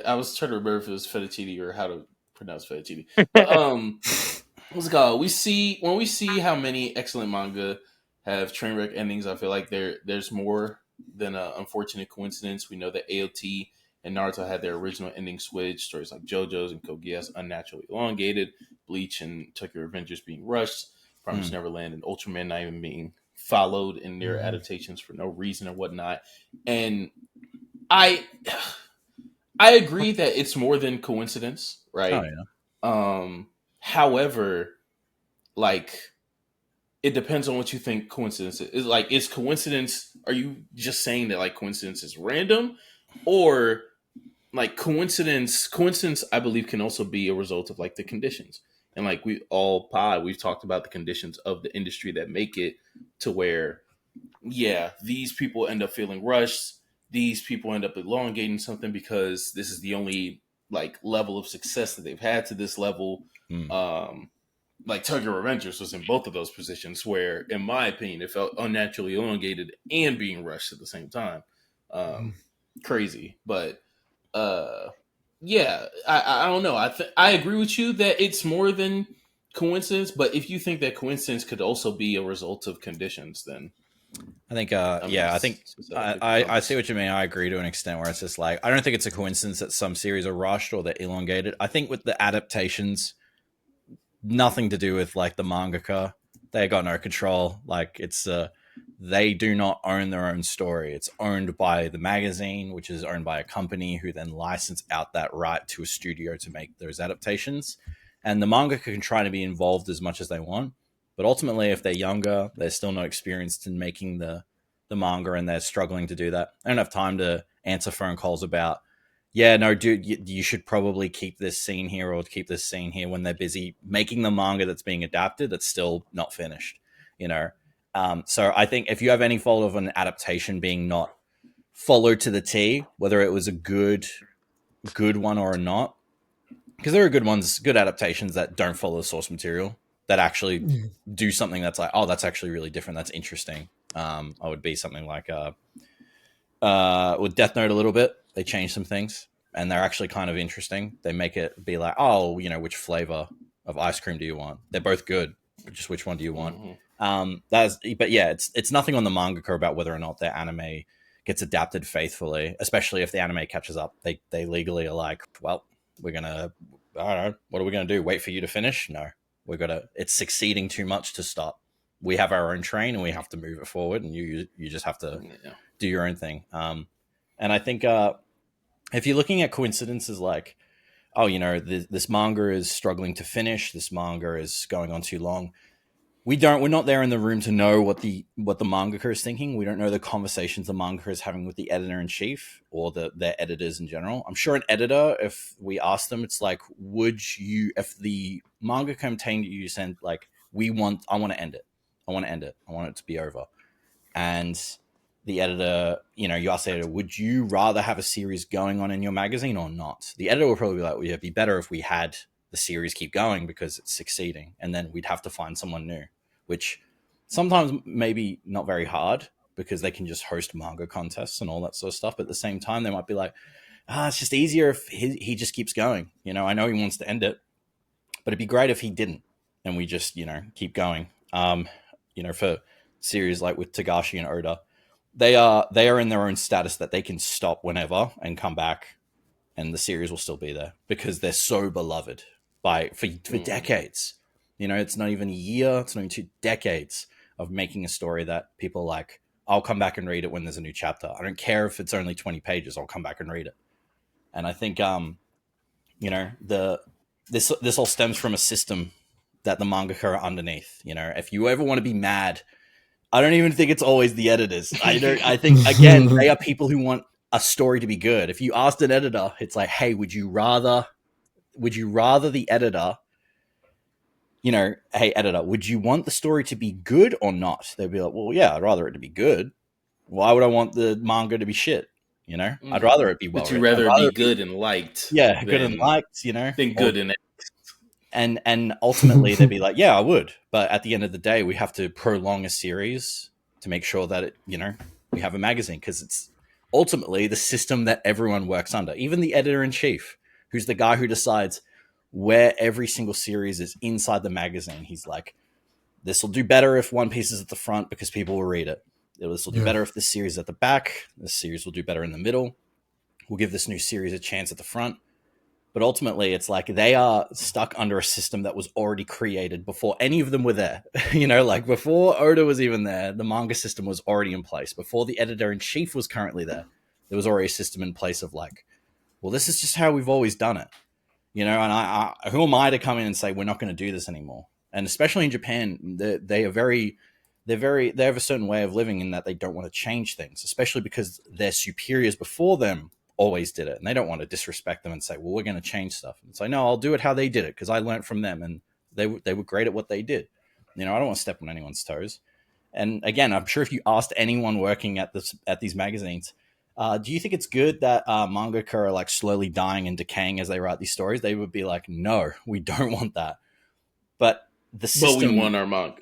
I was trying to remember if it was fettuccine or how to pronounce fettuccine. What's it called? When we see how many excellent manga have train wreck endings, I feel like there's more than an unfortunate coincidence. We know that AOT and Naruto had their original ending switch. Stories like JoJo's and Kogias unnaturally elongated. Bleach and Tokyo Revengers being rushed. Promised Neverland and Ultraman not even being followed in their adaptations for no reason or whatnot. And I agree that it's more than coincidence, right? Oh, yeah. However, like, it depends on what you think coincidence is. Like, is coincidence? Are you just saying that like coincidence is random, or like coincidence? Coincidence, I believe, can also be a result of like the conditions. And like we've talked about the conditions of the industry that make it to where, these people end up feeling rushed. These people end up elongating something because this is the only like level of success that they've had to this level. Like Tokyo Revengers was in both of those positions where, in my opinion, it felt unnaturally elongated and being rushed at the same time. Crazy. But yeah, I don't know. I agree with you that it's more than coincidence, but if you think that coincidence could also be a result of conditions, then I think, I mean, yeah, I think it's a whole different I see compass. what you mean. I agree to an extent where it's just like, I don't think it's a coincidence that some series are rushed or they're elongated. I think with the adaptations, nothing to do with like the mangaka. They got no control. Like it's, they do not own their own story. It's owned by the magazine, which is owned by a company who then license out that right to a studio to make those adaptations. And the mangaka can try to be involved as much as they want, but ultimately, if they're younger, they're still not experienced in making the manga, and they're struggling to do that. I don't have time to answer phone calls about, yeah, no, dude, you should probably keep this scene here or keep this scene here when they're busy making the manga that's being adapted that's still not finished, you know. So I think if you have any fault of an adaptation being not followed to the T, whether it was a good one or not, because there are good ones, good adaptations that don't follow the source material, that actually Yeah. do something that's like, oh, that's actually really different, that's interesting. I would be something like with Death Note a little bit. They change some things, and they're actually kind of interesting. They make it be like, oh, you know, which flavor of ice cream do you want? They're both good. Just which one do you want? Hmm. But yeah, it's nothing on the mangaka about whether or not their anime gets adapted faithfully, especially if the anime catches up. They legally are like, well, we're gonna, I don't know, what are we gonna do? Wait for you to finish? No, we're gonna. It's succeeding too much to stop. We have our own train and we have to move it forward, and you just have to Yeah. do your own thing. And I think if you're looking at coincidences like, oh, you know, this manga is struggling to finish, this manga is going on too long, we're not there in the room to know what the mangaka is thinking. We don't know the conversations the mangaka is having with the editor in chief or their editors in general. I'm sure an editor, if we ask them, it's like, would you, if the manga came to you and like, I want to end it, I want to end it, I want it to be over, and the editor, you know, you ask the editor, would you rather have a series going on in your magazine or not? The editor will probably be like, well, it'd be better if we had the series keep going because it's succeeding, and then we'd have to find someone new, which sometimes maybe not very hard because they can just host manga contests and all that sort of stuff. But at the same time, they might be like, it's just easier if he just keeps going. You know, I know he wants to end it, but it'd be great if he didn't, and we just, you know, keep going. You know, for series like with Tagashi and Oda, they are in their own status that they can stop whenever and come back, and the series will still be there because they're so beloved for Hmm. decades. You know, it's not even a year, it's not even 2 decades of making a story that people like. I'll come back and read it when there's a new chapter. I don't care if it's only 20 pages. I'll come back and read it. And I think you know, this all stems from a system that the mangaka are underneath. You know, if you ever want to be mad, I don't even think it's always the editors. I think again, they are people who want a story to be good. If you asked an editor, it's like, hey, would you rather the editor, you know, hey editor, would you want the story to be good or not? They'd be like, well, yeah, I'd rather it to be good. Why would I want the manga to be shit? You know, I'd Hmm. rather it be well But you written. I'd rather it rather be it be, good and liked yeah, good and liked, you know, than or good and and ultimately they'd be like, yeah, I would, but at the end of the day we have to prolong a series to make sure that it, you know, we have a magazine, because it's ultimately the system that everyone works under, even the editor-in-chief, who's the guy who decides where every single series is inside the magazine. He's like, this will do better if One Piece is at the front because people will read it. This will do Yeah. better if this series is at the back. This series will do better in the middle. We'll give this new series a chance at the front. But ultimately, it's like they are stuck under a system that was already created before any of them were there. You know, like before Oda was even there, the manga system was already in place. Before the editor in chief was currently there was already a system in place of like, well, this is just how we've always done it. You know, and who am I to come in and say we're not going to do this anymore? And especially in Japan, they have a certain way of living in that they don't want to change things, especially because their superiors before them always did it, and they don't want to disrespect them and say, well, we're going to change stuff. And it's like, no, I'll do it how they did it because I learned from them, and they were great at what they did. You know, I don't want to step on anyone's toes. And again, I'm sure if you asked anyone working at these magazines, do you think it's good that mangaka are like slowly dying and decaying as they write these stories? They would be like, no, we don't want that. But the but we system, want our manga.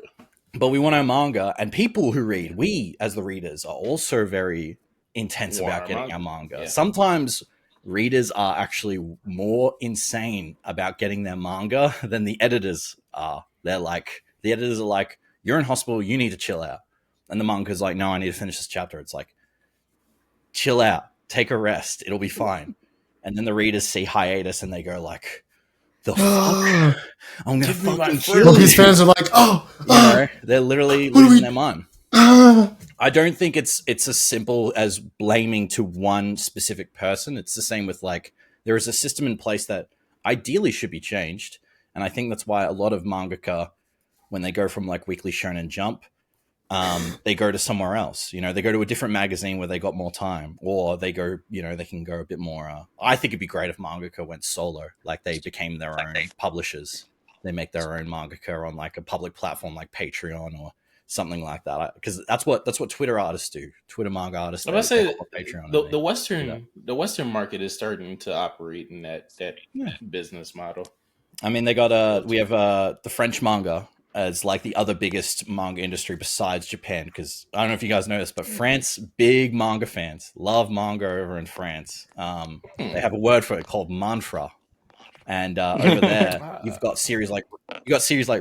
but we want our manga, and people who read, we as the readers are also very intense Want about our getting manga. our manga. Yeah. Sometimes readers are actually more insane about getting their manga than the editors are. They're like, the editors are like, you're in hospital, you need to chill out. And the manga's like, no, I need to finish this chapter. It's like, chill out, take a rest, it'll be fine. And then the readers see hiatus and they go like, the fuck? I'm gonna fucking kill One Piece you. fans are like, They're literally losing their mind. I don't think it's as simple as blaming to one specific person. It's the same with like, there is a system in place that ideally should be changed. And I think that's why a lot of mangaka, when they go from like Weekly Shonen Jump, they go to somewhere else. You know, they go to a different magazine where they got more time, or they go, you know, they can go a bit more. I think it'd be great if mangaka went solo, like they became their own publishers. They make their own mangaka on like a public platform like Patreon or something like that. Because that's what Twitter artists do. Twitter manga artists. I'm gonna say Patreon. the Western market is starting to operate in that business model. I mean, we have the French manga as like the other biggest manga industry besides Japan, because I don't know if you guys know this, but France, big manga fans, love manga over in France. They have a word for it called manfra, and over there you've got series like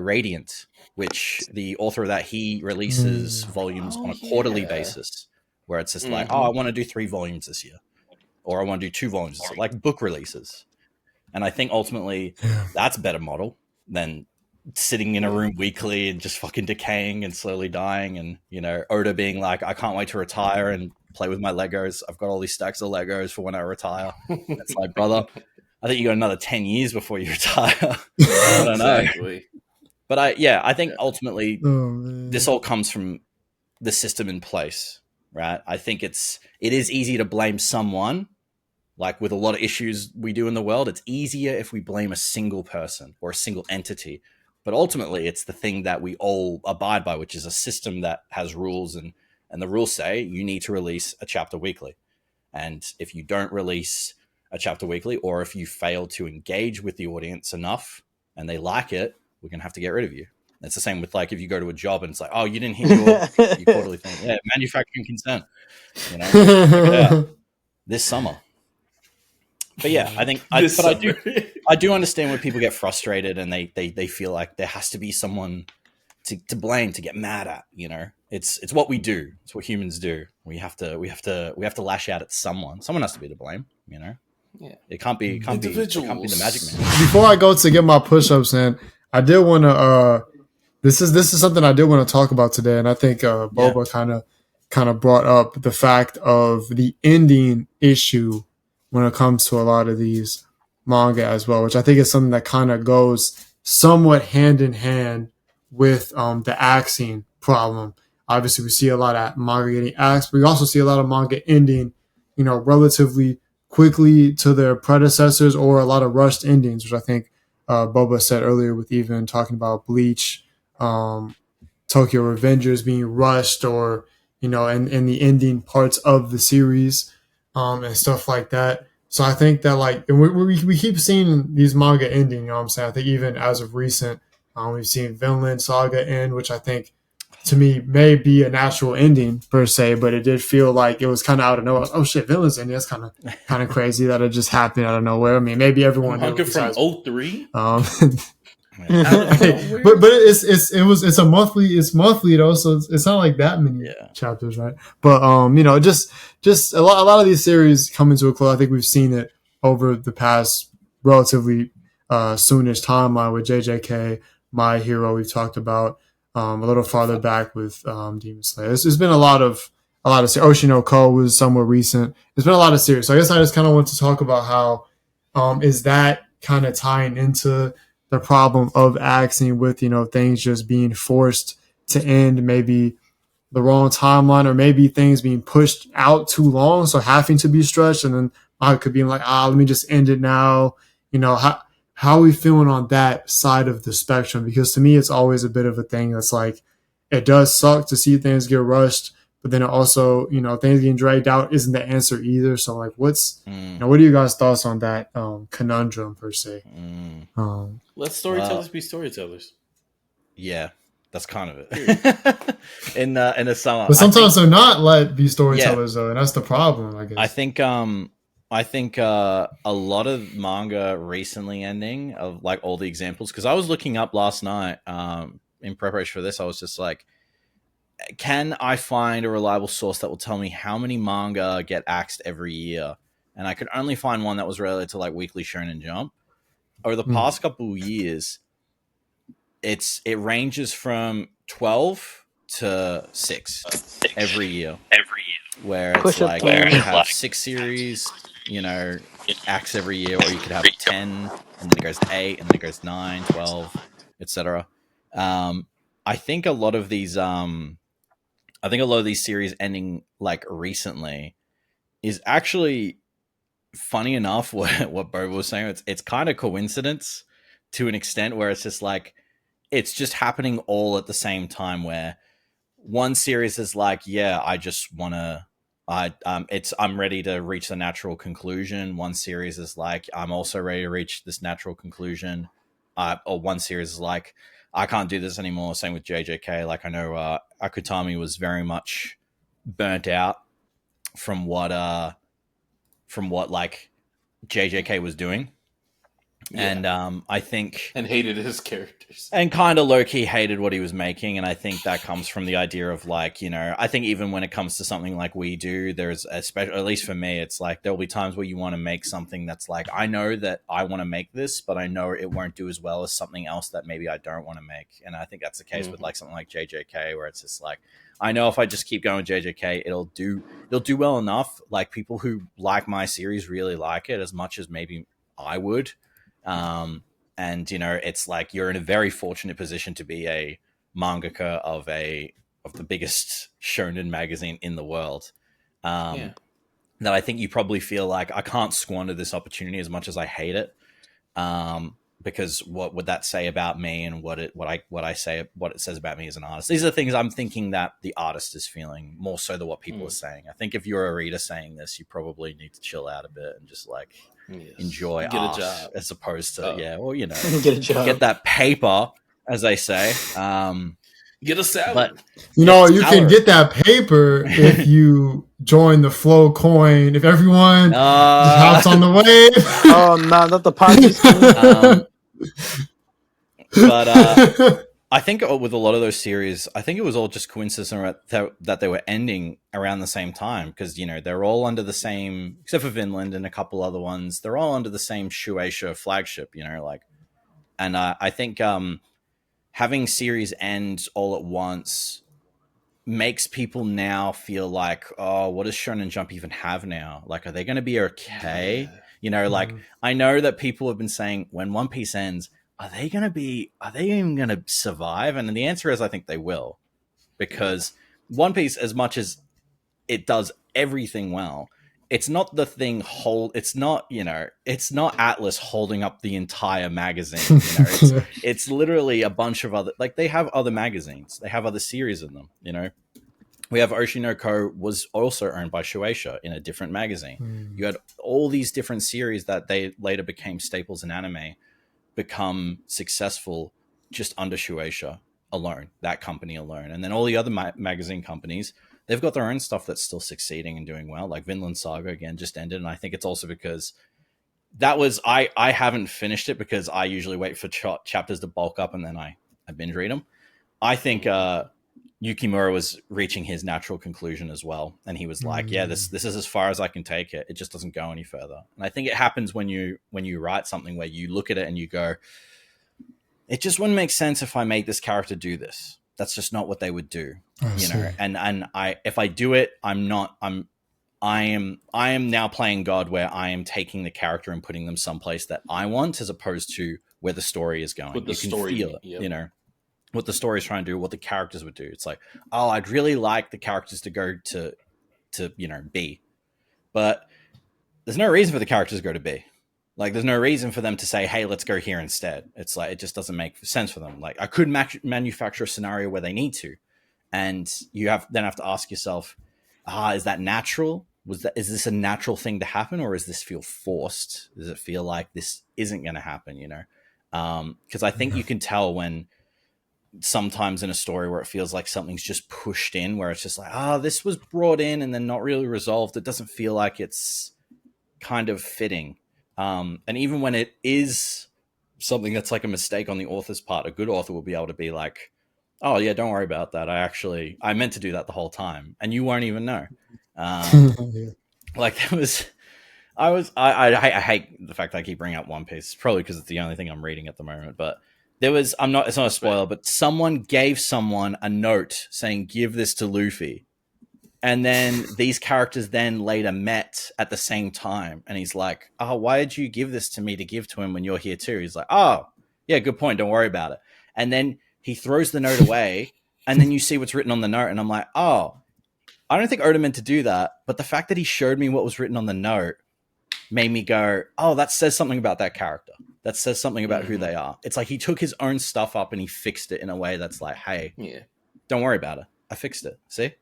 Radiant, which the author of that, he releases volumes on a quarterly basis, where it's just like, I want to do 3 volumes this year, or I want to do 2 volumes this year, like book releases. And I think ultimately that's a better model than sitting in a room weekly and just fucking decaying and slowly dying. And, you know, Oda being like, I can't wait to retire and play with my Legos. I've got all these stacks of Legos for when I retire. It's like, brother, I think you got another 10 years before you retire. I don't know. Exactly. But I think ultimately this all comes from the system in place, right? I think it is easy to blame someone. Like with a lot of issues we do in the world, it's easier if we blame a single person or a single entity. But ultimately, it's the thing that we all abide by, which is a system that has rules. And the rules say you need to release a chapter weekly. And if you don't release a chapter weekly, or if you fail to engage with the audience enough and they like it, we're going to have to get rid of you. It's the same with like if you go to a job and it's like, oh, you didn't hit your quarterly thing. Yeah, manufacturing consent. You know, this summer. But yeah, I think I do understand when people get frustrated and they feel like there has to be someone to blame, to get mad at. You know, it's what we do. It's what humans do. We have to lash out at someone. Someone has to be to blame. You know, it can't be the magic man. Before I go to get my push-ups in, I did want to. This is something I did want to talk about today, and I think Boba kind of brought up the fact of the ending issue when it comes to a lot of these manga as well, which I think is something that kind of goes somewhat hand in hand with the axing problem. Obviously, we see a lot of manga getting axed, but we also see a lot of manga ending, you know, relatively quickly to their predecessors, or a lot of rushed endings, which I think Boba said earlier with even talking about Bleach, Tokyo Revengers being rushed, or, you know, in the ending parts of the series. And stuff like that. So I think that like, and we keep seeing these manga ending, you know what I'm saying? I think even as of recent, we've seen Vinland Saga end, which I think to me may be a natural ending per se, but it did feel like it was kind of out of nowhere. Oh shit, Vinland's ending. That's kind of crazy that it just happened out of nowhere. I mean, maybe everyone knew from 03. But it's monthly though, so it's not like that many chapters, right? But you know, just a lot of these series coming to a close. I think we've seen it over the past relatively soonish timeline with JJK, My Hero. We've talked about a little farther back with Demon Slayer. There's been a lot of Oshinoko was somewhat recent. There's been a lot of series. So I guess I just kind of want to talk about how is that kind of tying into the problem of axing with, you know, things just being forced to end, maybe the wrong timeline, or maybe things being pushed out too long, so having to be stretched, and then I could be like, let me just end it now. You know, how are we feeling on that side of the spectrum? Because to me, it's always a bit of a thing that's like, it does suck to see things get rushed, but then it also, you know, things getting dragged out isn't the answer either. So like, you know, what are you guys' thoughts on that conundrum per se? Let storytellers be storytellers. Yeah, that's kind of it. in the summer, but sometimes they're not let be storytellers though, and that's the problem, I guess. I think I think a lot of manga recently ending of like all the examples, because I was looking up last night in preparation for this. I was just like, can I find a reliable source that will tell me how many manga get axed every year? And I could only find one that was related to like Weekly Shonen Jump. Over the past couple of years, it ranges from 12 to 6 every year. Where it's Push up like game. you could have 6 series, acts every year, or you could have 10, and then it goes to 8, and then it goes 9, 12, etc. I think a lot of these series ending like recently is actually funny enough. What Bo was saying, it's kind of coincidence to an extent, where it's just like it's just happening all at the same time, where one series is like, yeah, I just want to I'm ready to reach the natural conclusion. One series is like, I'm also ready to reach this natural conclusion. Or one series is like, I can't do this anymore. Same with JJK. Like, I know Akutami was very much burnt out from what like JJK was doing. Yeah. And I think, and hated his characters, and kind of low-key hated what he was making. And I think that comes from the idea of like, I think even when it comes to something like we do, there's a special, at least for me, it's like there'll be times where you want to make something that's like, I know that I want to make this, but I know it won't do as well as something else that maybe I don't want to make. And I think that's the case with like something like JJK, where it's just like, I know if I just keep going JJK, it'll do well enough. Like, people who like my series really like it as much as maybe I would. And it's like you're in a very fortunate position to be a mangaka of the biggest shonen magazine in the world. That I think you probably feel like, I can't squander this opportunity as much as I hate it. Because what would that say about me, and what it says about me as an artist? These are the things I'm thinking that the artist is feeling more so than what people are saying. I think if you're a reader saying this, you probably need to chill out a bit and just like enjoy get art, a job, as opposed to get a job, get that paper, as they say. Get a salary. But you can get that paper if you join the Flow Coin. If everyone just hops on the wave. Oh no, not the podcast. But I think with a lot of those series, I think it was all just coincidence that they were ending around the same time, because they're all under the same, except for Vinland and a couple other ones, they're all under the same Shueisha flagship. And I think having series end all at once makes people now feel like, oh, what does Shonen Jump even have now? Like, are they going to be okay? Like, I know that people have been saying, when One Piece ends, are they even going to survive? And the answer is, I think they will, because One Piece, as much as it does everything well, it's not the thing it's not Atlas holding up the entire magazine. It's literally a bunch of other, like, they have other magazines, they have other series in them. We have Oshinoko was also owned by Shueisha in a different magazine. You had all these different series that they later became staples in anime become successful just under Shueisha alone, that company alone. And then all the other magazine companies, they've got their own stuff that's still succeeding and doing well. Like Vinland Saga, again, just ended. And I think it's also because that was, I haven't finished it, because I usually wait for chapters to bulk up and then I binge read them. I think Yukimura was reaching his natural conclusion as well. And he was like, yeah, this is as far as I can take it. It just doesn't go any further. And I think it happens when you write something where you look at it and you go, it just wouldn't make sense if I made this character do this. That's just not what they would do. And if I do it, I am now playing God, where I am taking the character and putting them someplace that I want, as opposed to where the story is going. You can feel it, what the story is trying to do, what the characters would do. It's like, oh, I'd really like the characters to go to B, but there's no reason for the characters to go to B. Like, there's no reason for them to say, hey, let's go here instead. It's like, it just doesn't make sense for them. Like, I could manufacture a scenario where they need to, and you have to ask yourself, is that natural? Is this a natural thing to happen, or does this feel forced? Does it feel like this isn't going to happen? Because I think you can tell when sometimes in a story where it feels like something's just pushed in, where it's just like, this was brought in and then not really resolved. It doesn't feel like it's kind of fitting. And even when it is something that's like a mistake on the author's part, a good author will be able to be like, oh yeah, don't worry about that. I meant to do that the whole time, and you won't even know. Yeah. Like that was, I hate the fact that I keep bringing up One Piece. It's probably because it's the only thing I'm reading at the moment. But it's not a spoiler, but someone gave someone a note saying, give this to Luffy. And then these characters then later met at the same time. And he's like, oh, why did you give this to me to give to him when you're here too? He's like, oh, yeah, good point. Don't worry about it. And then he throws the note away. And then you see what's written on the note. And I'm like, oh, I don't think Oda meant to do that. But the fact that he showed me what was written on the note made me go, oh, that says something about that character. That says something about who they are. It's like he took his own stuff up and he fixed it in a way that's like, hey, don't worry about it. I fixed it. See?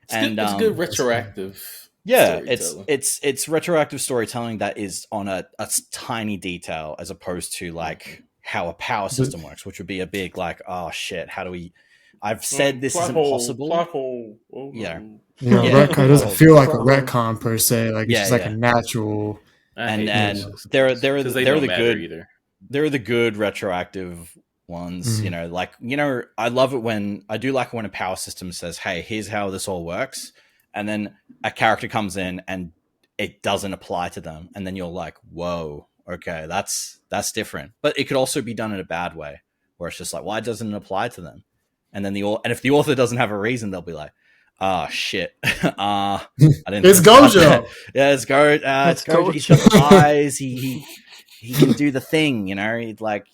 It's good retroactive. Yeah, it's retroactive storytelling that is on a tiny detail as opposed to like how a power system works, which would be a big like, oh shit, how do we? I've said this isn't possible. Plot hole. Yeah, retcon, it doesn't feel like a retcon per se. Like it's just like a natural. And they're the good retroactive ones. Mm-hmm. I love it when I do like it when a power system says, hey, here's how this all works, and then a character comes in and it doesn't apply to them, and then you're like, whoa, okay, that's different. But it could also be done in a bad way where it's just like, why doesn't it apply to them? And then if the author doesn't have a reason, they'll be like, oh shit, I didn't. It's Gojo. Yeah, it's Gojo. It's Gojo. He's got eyes. He can do the thing, He's like,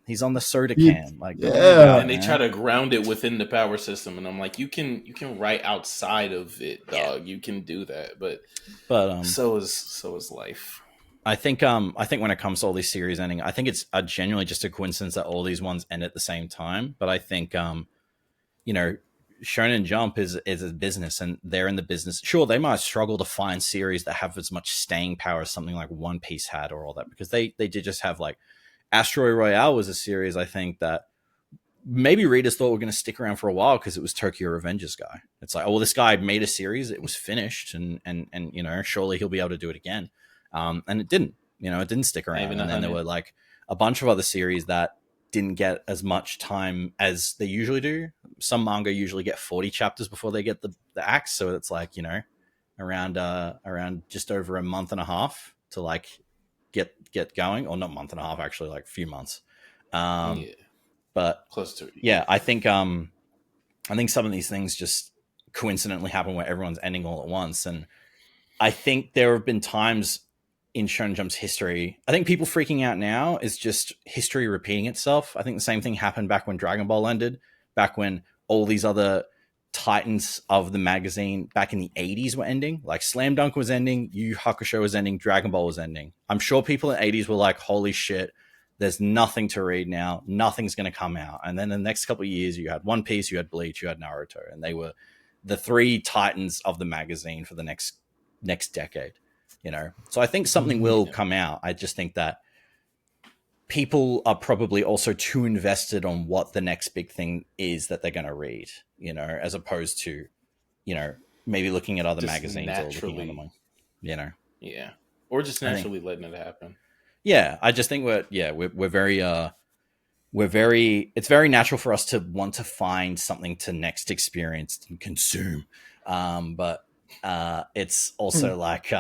he's on the soda can, like, and they try to ground it within the power system, and I'm like, you can write outside of it, dog. Yeah. You can do that, but so is life. I think when it comes to all these series ending, I think it's genuinely just a coincidence that all these ones end at the same time. But I think, Shonen Jump is a business, and they're in the business. Sure, they might struggle to find series that have as much staying power as something like One Piece had or all that, because they did just have like Asteroid Royale was a series, I think, that maybe readers thought were going to stick around for a while because it was Tokyo Revengers guy. It's like, oh, well, this guy made a series, it was finished, and surely he'll be able to do it again. And it didn't. It didn't stick around. And then there were like a bunch of other series that didn't get as much time as they usually do. Some manga usually get 40 chapters before they get the axe, so it's like around just over a month and a half to like get going, or not month and a half, actually, like a few months. But close to it. Yeah, I think some of these things just coincidentally happen where everyone's ending all at once, and I think there have been times in Shonen Jump's history, I think people freaking out now is just history repeating itself. I think the same thing happened back when Dragon Ball ended, back when all these other titans of the magazine back in the 80s were ending. Like Slam Dunk was ending, Yu Yu Hakusho was ending, Dragon Ball was ending. I'm sure people in the 80s were like, holy shit, there's nothing to read now. Nothing's going to come out. And then the next couple of years, you had One Piece, you had Bleach, you had Naruto, and they were the three titans of the magazine for the next decade. So I think something will come out. I just think that people are probably also too invested on what the next big thing is that they're going to read, as opposed to, maybe looking at other just magazines or looking at them, Yeah. Or just naturally letting it happen. Yeah. I just think we're very, it's very natural for us to want to find something to next experience and consume. But it's also like,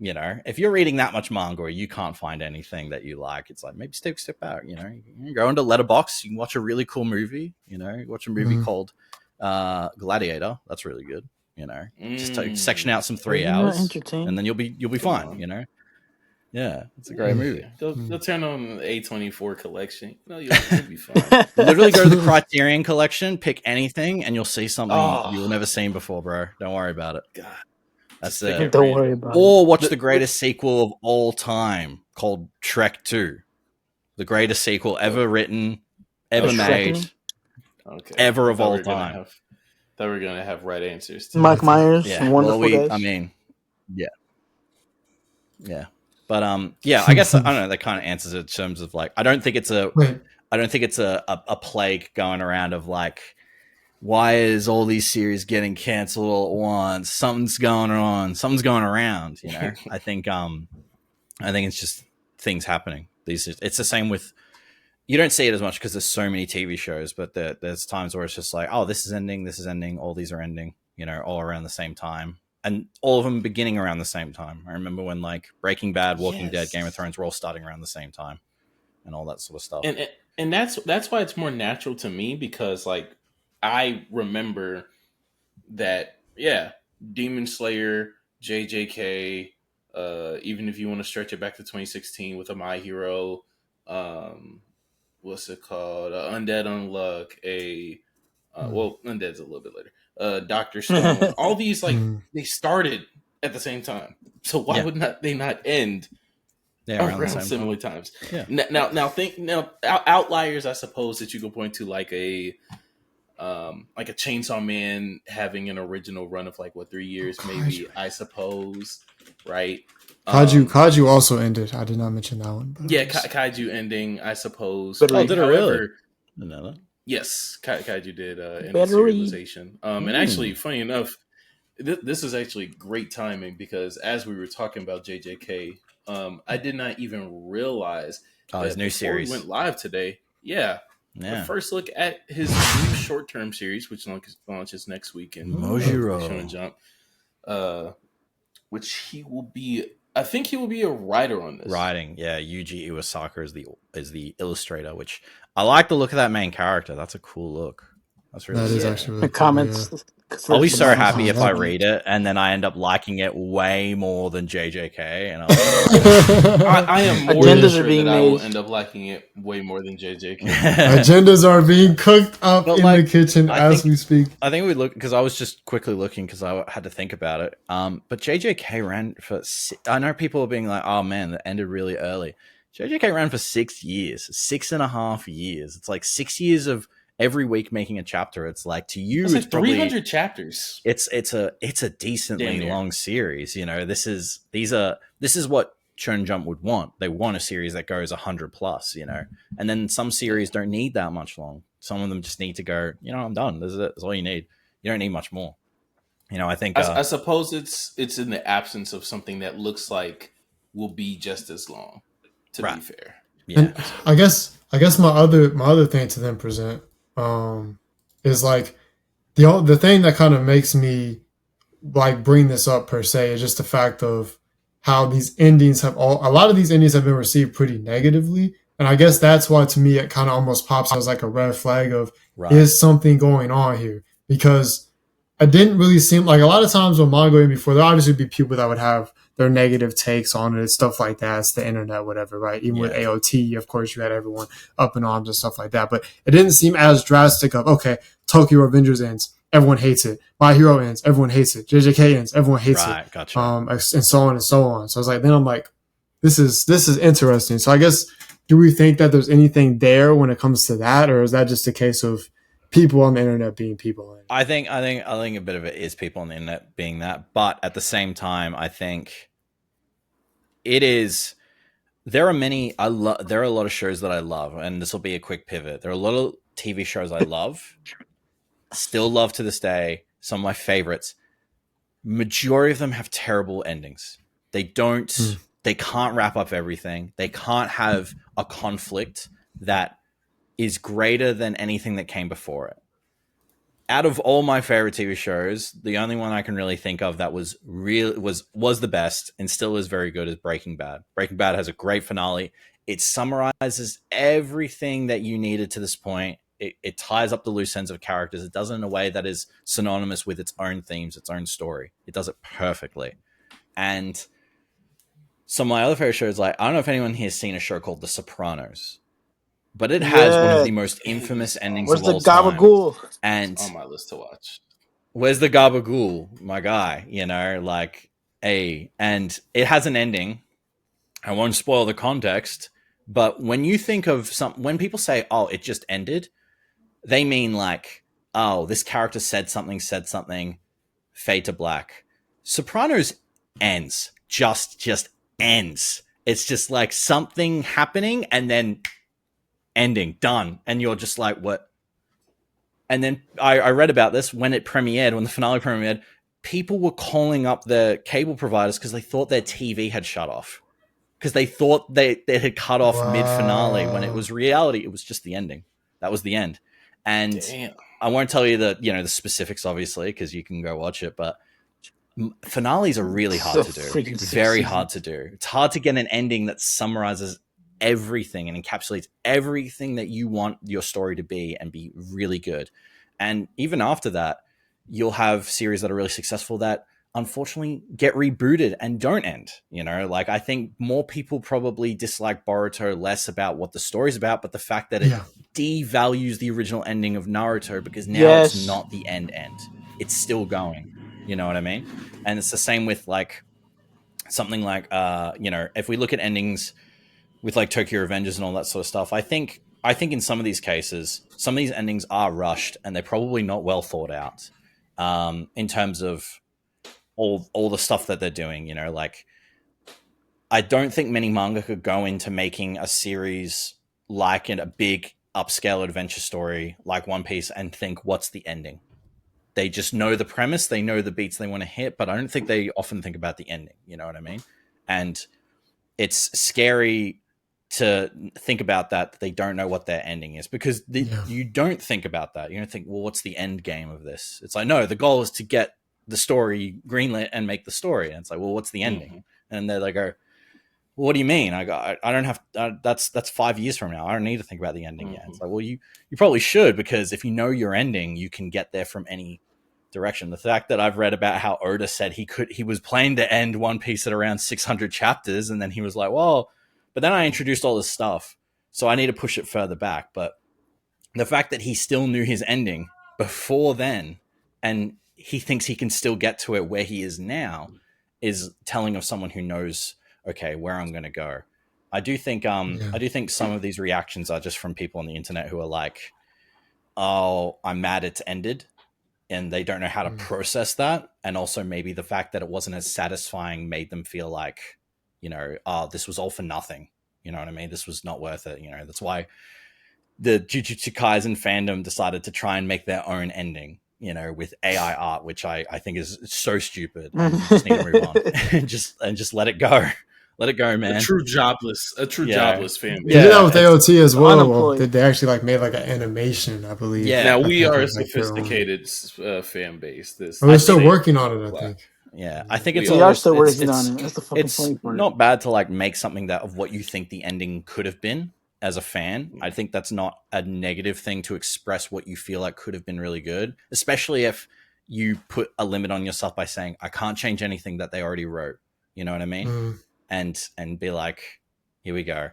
if you're reading that much manga or you can't find anything that you like, it's like maybe step out. You can go into Letterboxd, you can watch a really cool movie. Watch a movie called Gladiator. That's really good. Just section out some 3 hours, and then you'll be fine. Yeah, it's a great movie. Go turn on the A24 collection. You'll be fine. Literally go to the Criterion collection, pick anything, and you'll see something you'll never seen before, bro. Don't worry about it. God. That's it. Don't worry about it. Or watch the greatest sequel of all time called Trek 2. The greatest sequel ever written, ever made, ever of all time. Thought we were going to have right answers. Too. Mike Myers, wonderful guys. I mean, yeah. But I guess I don't know. That kind of answers it in terms of like, I don't think it's a plague going around of like why is all these series getting canceled all at once? Something's going on. Something's going around. You know, I think it's just things happening. It's the same with. You don't see it as much because there's so many TV shows, but there's times where it's just like, oh, this is ending, all these are ending, you know, all around the same time. And all of them beginning around the same time. I remember when like Breaking Bad, Walking Dead, Game of Thrones were all starting around the same time and all that sort of stuff. And that's why it's more natural to me, because like I remember that, yeah, Demon Slayer, JJK, even if you want to stretch it back to 2016 with a My Hero, what's it called? Undead Unluck, well, Undead's a little bit later. Doctor Stone. All these like they started at the same time. So why would they not end around similar times? Yeah. Now outliers, I suppose, that you could point to, like a Chainsaw Man having an original run of like 3 years, maybe, I suppose, right? Kaiju also ended. I did not mention that one. Yeah, Kaiju ending, I suppose. Oh, did it really? No. Yes, Kaiju did end the serialization. And actually, funny enough, this is actually great timing, because as we were talking about JJK, I did not even realize his new series we went live today. Yeah. The first look at his new short-term series, which launches next week in Mojiro Shonen Jump, which he will be. I think he will be a writer on this. Writing, yeah. Yuji Iwasaka is the illustrator, which I like the look of that main character. That's a cool look. That's really that is actually really the cool, comments. yeah. I'll be so happy if I read it and then I end up liking it way more than JJK. And I am more than sure that I will made. end up liking it way more than JJK. Agendas are being cooked up in the kitchen as we speak. I think we look, because I was just quickly looking because I had to think about it. But JJK ran for. I know people are being like, "Oh man, that ended really early." JJK ran for 6 years, 6.5 years. It's like 6 years of every week making a chapter. It's like, to you, it's like probably 300 chapters. It's a decently long series. You know, this is what Shonen Jump would want. They want a series that goes 100 plus. You know, and then some series don't need that much long. Some of them just need to go. You know, I'm done. This is it. That's all you need. You don't need much more. You know, I think I suppose it's in the absence of something that looks like will be just as long. To be fair, yeah. And I guess my other thing to then present is like the thing that kind of makes me like bring this up per se is just the fact of how these endings a lot of these endings have been received pretty negatively, and I guess that's why to me it kind of almost pops as like a red flag of is something going on here, because it didn't really seem like a lot of times when manga in before there obviously would be people that would have their negative takes on it, stuff like that. It's the internet, whatever, right? Even with AOT, of course, you had everyone up in arms and stuff like that. But it didn't seem as drastic of, okay, Tokyo Revengers ends, everyone hates it. My Hero ends, everyone hates it. JJK ends, everyone hates it. Gotcha. And so on and so on. So I was like, then I'm like, this is interesting. So I guess, do we think that there's anything there when it comes to that, or is that just a case of people on the internet being people? I think a bit of it is people on the internet being that, but at the same time, I think it is. There are there are a lot of shows that I love, and this will be a quick pivot. There are a lot of TV shows I love, still love to this day. Some of my favorites. Majority of them have terrible endings. They don't. They can't wrap up everything. They can't have a conflict that is greater than anything that came before it. Out of all my favorite TV shows, the only one I can really think of that was the best and still is very good is Breaking Bad. Breaking Bad has a great finale. It summarizes everything that you needed to this point. It ties up the loose ends of characters. It does it in a way that is synonymous with its own themes, its own story. It does it perfectly. And some of my other favorite shows, like, I don't know if anyone here has seen a show called The Sopranos, but it has one of the most infamous endings of all time. Where's the Gabagool? And on my list to watch. Where's the Gabagool, my guy? You know, like, and it has an ending. I won't spoil the context, but when you think of when people say, "Oh, it just ended," they mean like, "Oh, this character said something, fade to black." Sopranos ends, just ends. It's just like something happening and then ending, done, and you're just like, what? And then I read about this when it premiered, when the finale premiered. People were calling up the cable providers because they thought their TV had shut off, because they thought they had cut off mid finale, when it was reality. It was just the ending. That was the end. And Damn. I won't tell you the specifics, obviously, because you can go watch it. But finales are really hard to do. Very hard to do. It's hard to get an ending that summarizes everything and encapsulates everything that you want your story to be and be really good. And even after that, you'll have series that are really successful that unfortunately get rebooted and don't end. Like, I think more people probably dislike Boruto less about what the story's about, but the fact that it devalues the original ending of Naruto, because now it's not the end. It's still going. You know what I mean? And it's the same with like something like if we look at endings with like Tokyo Revengers and all that sort of stuff, I think in some of these cases, some of these endings are rushed and they're probably not well thought out in terms of all the stuff that they're doing. Like, I don't think many manga could go into making a series like in a big upscale adventure story like One Piece and think, what's the ending? They just know the premise, they know the beats they want to hit, but I don't think they often think about the ending. You know what I mean? And it's scary to think about that they don't know what their ending is, because you don't think about that. You don't think, well, what's the end game of this? It's like, no, the goal is to get the story greenlit and make the story. And it's like, well, what's the ending? Mm-hmm. And they're like, well, what do you mean? I don't have that's 5 years from now. I don't need to think about the ending yet. It's like, well, you probably should, because if you know your ending, you can get there from any direction. The fact that I've read about how Oda said he was planning to end One Piece at around 600 chapters, and then he was like, well, but then I introduced all this stuff, so I need to push it further back. But the fact that he still knew his ending before then, and he thinks he can still get to it where he is now, is telling of someone who knows, okay, where I'm going to go. I do think some of these reactions are just from people on the internet who are like, oh, I'm mad it's ended, and they don't know how to process that. And also maybe the fact that it wasn't as satisfying made them feel like, oh, this was all for nothing. You know what I mean? This was not worth it. That's why the Jujutsu Kaisen fandom decided to try and make their own ending, with AI art, which I think is so stupid. And you just need to move on and just let it go. Let it go, man. A true jobless fan. They did that with AOT as well. They actually made like an animation, I believe. Yeah. Now we are a sophisticated fan base. We're still working on it, I think. Yeah, I think we are still working on it. That's the fucking it's funny part. Not bad to like make something that of what you think the ending could have been as a fan. I think that's not a negative thing to express what you feel like could have been really good, especially if you put a limit on yourself by saying, I can't change anything that they already wrote. You know what I mean? And be like, here we go.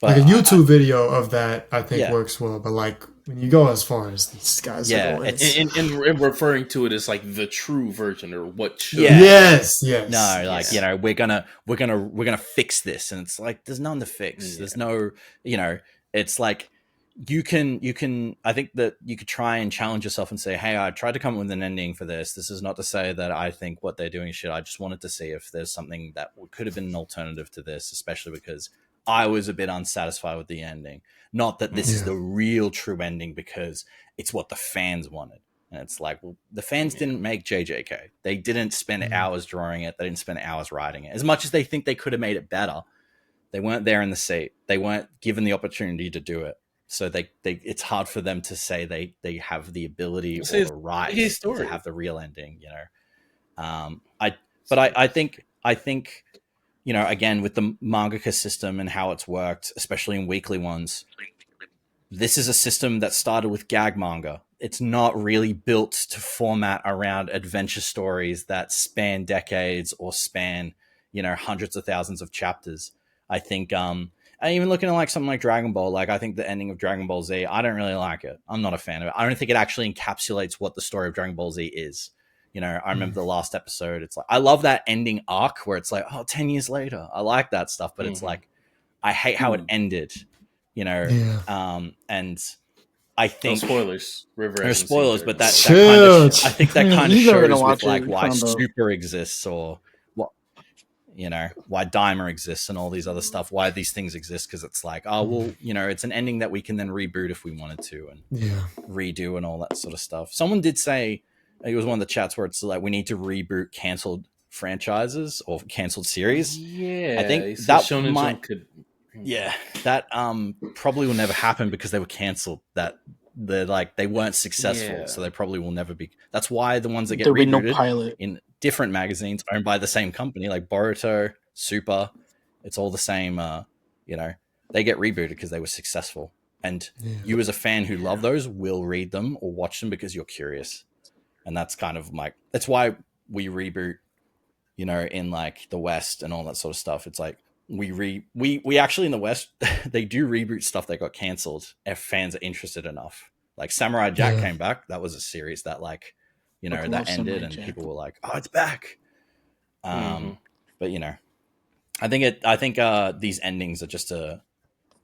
But like a YouTube video of that, I think works well. But like when you go as far as these guys are going, and referring to it as like the true version or what should. Yes. No, like we're gonna fix this, and it's like there's none to fix. There's no, it's like you can. I think that you could try and challenge yourself and say, hey, I tried to come up with an ending for this. This is not to say that I think what they're doing is shit. I just wanted to see if there's something that could have been an alternative to this, especially because I was a bit unsatisfied with the ending. Not that this is the real true ending, because it's what the fans wanted. And it's like, well, the fans didn't make JJK. They didn't spend hours drawing it. They didn't spend hours writing it. As much as they think they could have made it better, they weren't there in the seat. They weren't given the opportunity to do it. So it's hard for them to say they have the ability or the right to have the real ending, I think again, with the mangaka system and how it's worked, especially in weekly ones, this is a system that started with gag manga. It's not really built to format around adventure stories that span decades or span, hundreds of thousands of chapters. I think, and even looking at like something like Dragon Ball, like I think the ending of Dragon Ball Z, I don't really like it. I'm not a fan of it. I don't think it actually encapsulates what the story of Dragon Ball Z is. I remember the last episode. It's like, I love that ending arc where it's like, 10 years later. I like that stuff, but it's like, I hate how it ended, and I think spoilers. There's spoilers, but that kind of, I think that kind of shows with like why Super exists or what. you know, why Dimer exists and all these other stuff, why these things exist, because it's like, oh well, you know, it's an ending that we can then reboot if we wanted to and redo and all that sort of stuff. Someone did say, it was one of the chats where it's like we need to reboot canceled franchises or canceled series. Yeah, I think that Shonen Jump could. Yeah, that probably will never happen because they were canceled. That they weren't successful, so they probably will never be. That's why the ones that get There'll be rebooted no pilot in different magazines owned by the same company, like Boruto, Super, it's all the same. You know, they get rebooted because they were successful, and you as a fan who love those will read them or watch them because you're curious, and that's kind of like that's why we reboot. You know, in like the West and all that sort of stuff, it's like we actually in the West they do reboot stuff that got cancelled if fans are interested enough. Like Samurai Jack came back. That was a series that like, you know, that ended and people were like, oh, it's back. But you know, I think these endings are just a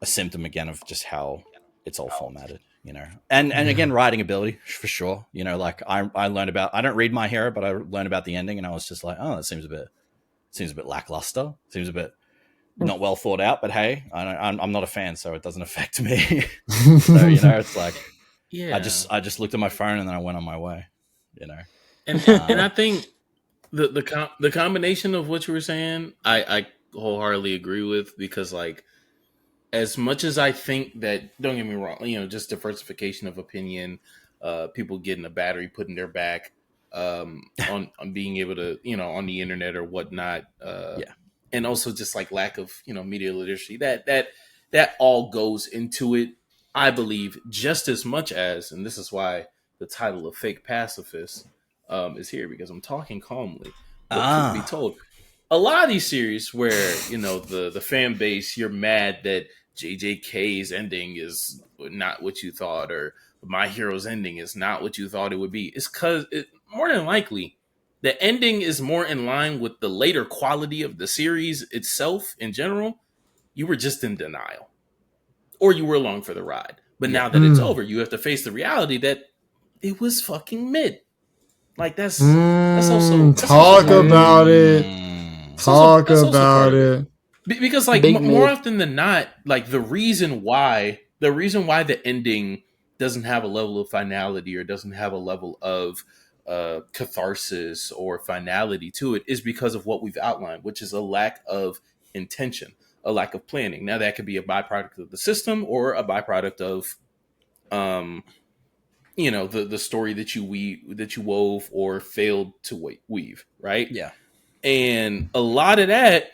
symptom again of just how it's all formatted, you know, and again, writing ability for sure. You know, like I learned about, I don't read My Hero, but I learned about the ending and I was just like, oh, that seems a bit lackluster. Seems a bit not well thought out, but hey, I'm not a fan, so it doesn't affect me. So, you know, it's like, I just looked at my phone and then I went on my way, you know. And I think the combination of what you were saying, I wholeheartedly agree with, because like, as much as I think that, don't get me wrong, you know, just diversification of opinion, people getting a battery put in their back, on being able to, you know, on the internet or whatnot, and also just like lack of, you know, media literacy, that all goes into it, I believe, just as much as, and this is why the title of Fake Pacifist is here, because I'm talking calmly. But truth be told, a lot of these series where, you know, the fan base, you're mad that JJK's ending is not what you thought, or My Hero's ending is not what you thought it would be, it's because more than likely the ending is more in line with the later quality of the series itself in general. You were just in denial, or you were along for the ride. But now that it's over, you have to face the reality that it was fucking mid. Like that's also talk about it. Talk about it. Because like more often than not, like the reason why the ending doesn't have a level of finality or doesn't have a level of catharsis or finality to it is because of what we've outlined, which is a lack of intention, a lack of planning. Now that could be a byproduct of the system or a byproduct of you know, the story that you wove or failed to weave, right? Yeah. And a lot of that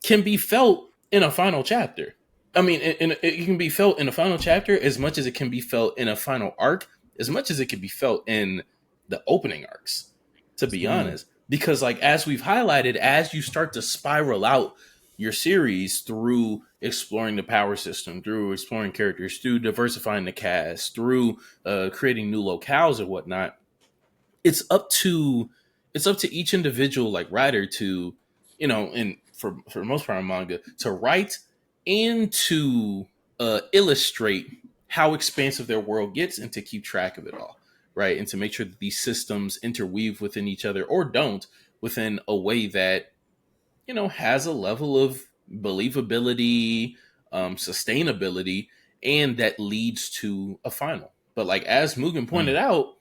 can be felt in a final chapter. I mean, it can be felt in a final chapter as much as it can be felt in a final arc, as much as it can be felt in the opening arcs, to be honest. Because like, as we've highlighted, as you start to spiral out your series through exploring the power system, through exploring characters, through diversifying the cast, through creating new locales or whatnot, it's up to each individual like writer to, you know, and for the most part in manga, to write and to illustrate how expansive their world gets and to keep track of it all, right? And to make sure that these systems interweave within each other or don't, within a way that, you know, has a level of believability, sustainability, and that leads to a final. But like, as Mugen pointed out,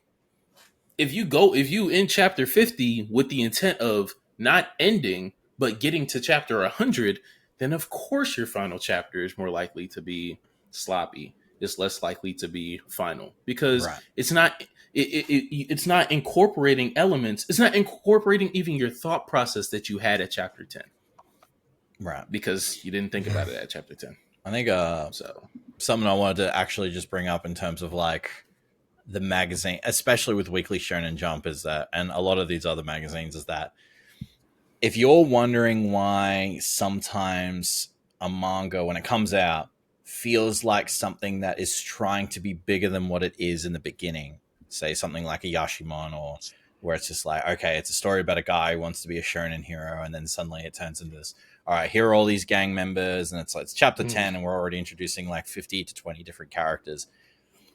if you in chapter 50 with the intent of not ending but getting to chapter 100, then of course your final chapter is more likely to be sloppy. It's less likely to be final because it's not it's not incorporating elements. It's not incorporating even your thought process that you had at chapter 10. Right. Because you didn't think about it at chapter 10. I think something I wanted to actually just bring up in terms of like the magazine, especially with Weekly Shonen Jump, is that, and a lot of these other magazines, is that if you're wondering why sometimes a manga, when it comes out, feels like something that is trying to be bigger than what it is in the beginning, say something like a Yashimon, or where it's just like, okay, it's a story about a guy who wants to be a shonen hero, and then suddenly it turns into this, all right, here are all these gang members, and it's like, it's chapter 10, and we're already introducing like 50 to 20 different characters.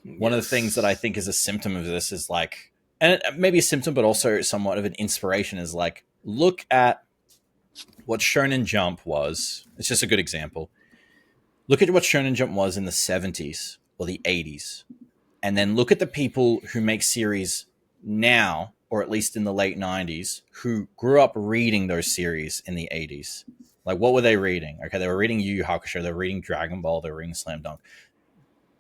One of the things that I think is a symptom of this is like, and maybe a symptom, but also somewhat of an inspiration, is like, look at what Shonen Jump was, it's just a good example. Look at what Shonen Jump was in the 70s or the 80s, and then look at the people who make series now, or at least in the late 90s, who grew up reading those series in the 80s. Like, what were they reading? Okay, they were reading Yu Yu Hakusho, they were reading Dragon Ball, they were reading Slam Dunk.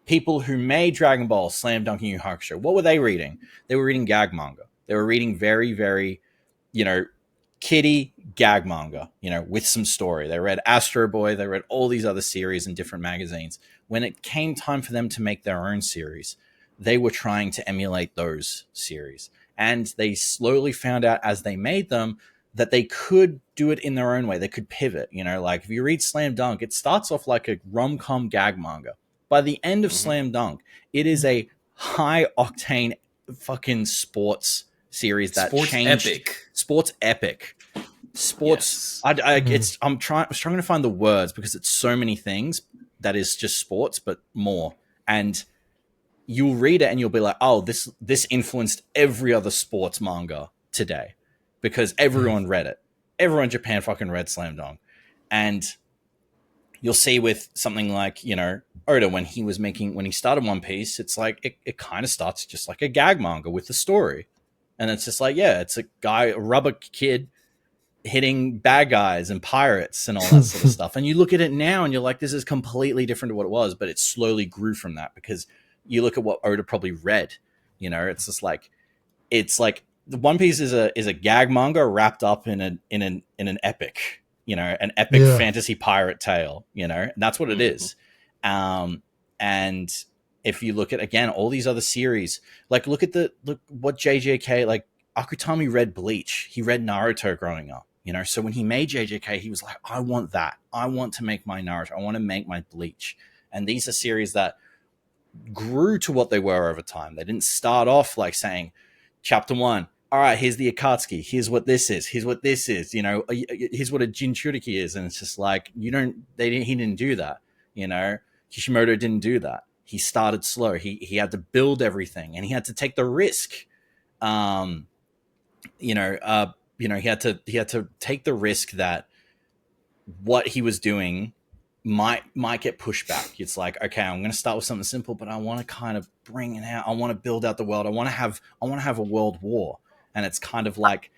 People who made Dragon Ball, Slam Dunk, and Yu Yu Hakusho, what were they reading? They were reading gag manga. They were reading very, very, kiddie gag manga, with some story. They read Astro Boy, they read all these other series in different magazines. When it came time for them to make their own series, they were trying to emulate those series. And they slowly found out as they made them that they could do it in their own way. They could pivot, like if you read Slam Dunk, it starts off like a rom-com gag manga. By the end of Slam Dunk, it is a high octane fucking sports series that changed. Sports epic. Sports. Yes. I'm struggling to find the words because it's so many things that is just sports, but more. And you'll read it and you'll be like, oh, this influenced every other sports manga today because everyone read it. Everyone in Japan fucking read Slam Dunk. And you'll see with something like, Oda, when he started One Piece, it's like, it kind of starts just like a gag manga with the story. And it's just like, yeah, it's a rubber kid hitting bad guys and pirates and all that sort of stuff. And you look at it now and you're like, this is completely different to what it was, but it slowly grew from that because you look at what Oda probably read, it's just like, the One Piece is a gag manga wrapped up in an epic, an epic fantasy pirate tale, and that's what it is. And if you look at, again, all these other series, like look what JJK, like Akutami read Bleach. He read Naruto growing up, so when he made JJK, he was like, I want that. I want to make my Naruto. I want to make my Bleach. And these are series that grew to what they were over time. They didn't start off like saying, chapter 1, all right, here's the Akatsuki. Here's what this is. Here's what this is. Here's what a Jinchuriki is. And it's just like, he didn't do that. Kishimoto didn't do that. He started slow. He had to build everything and he had to take the risk. He had to take the risk that what he was doing might get pushed back. It's like, okay, I'm going to start with something simple, but I want to kind of bring it out. I want to build out the world. I want to have a world war. And it's kind of like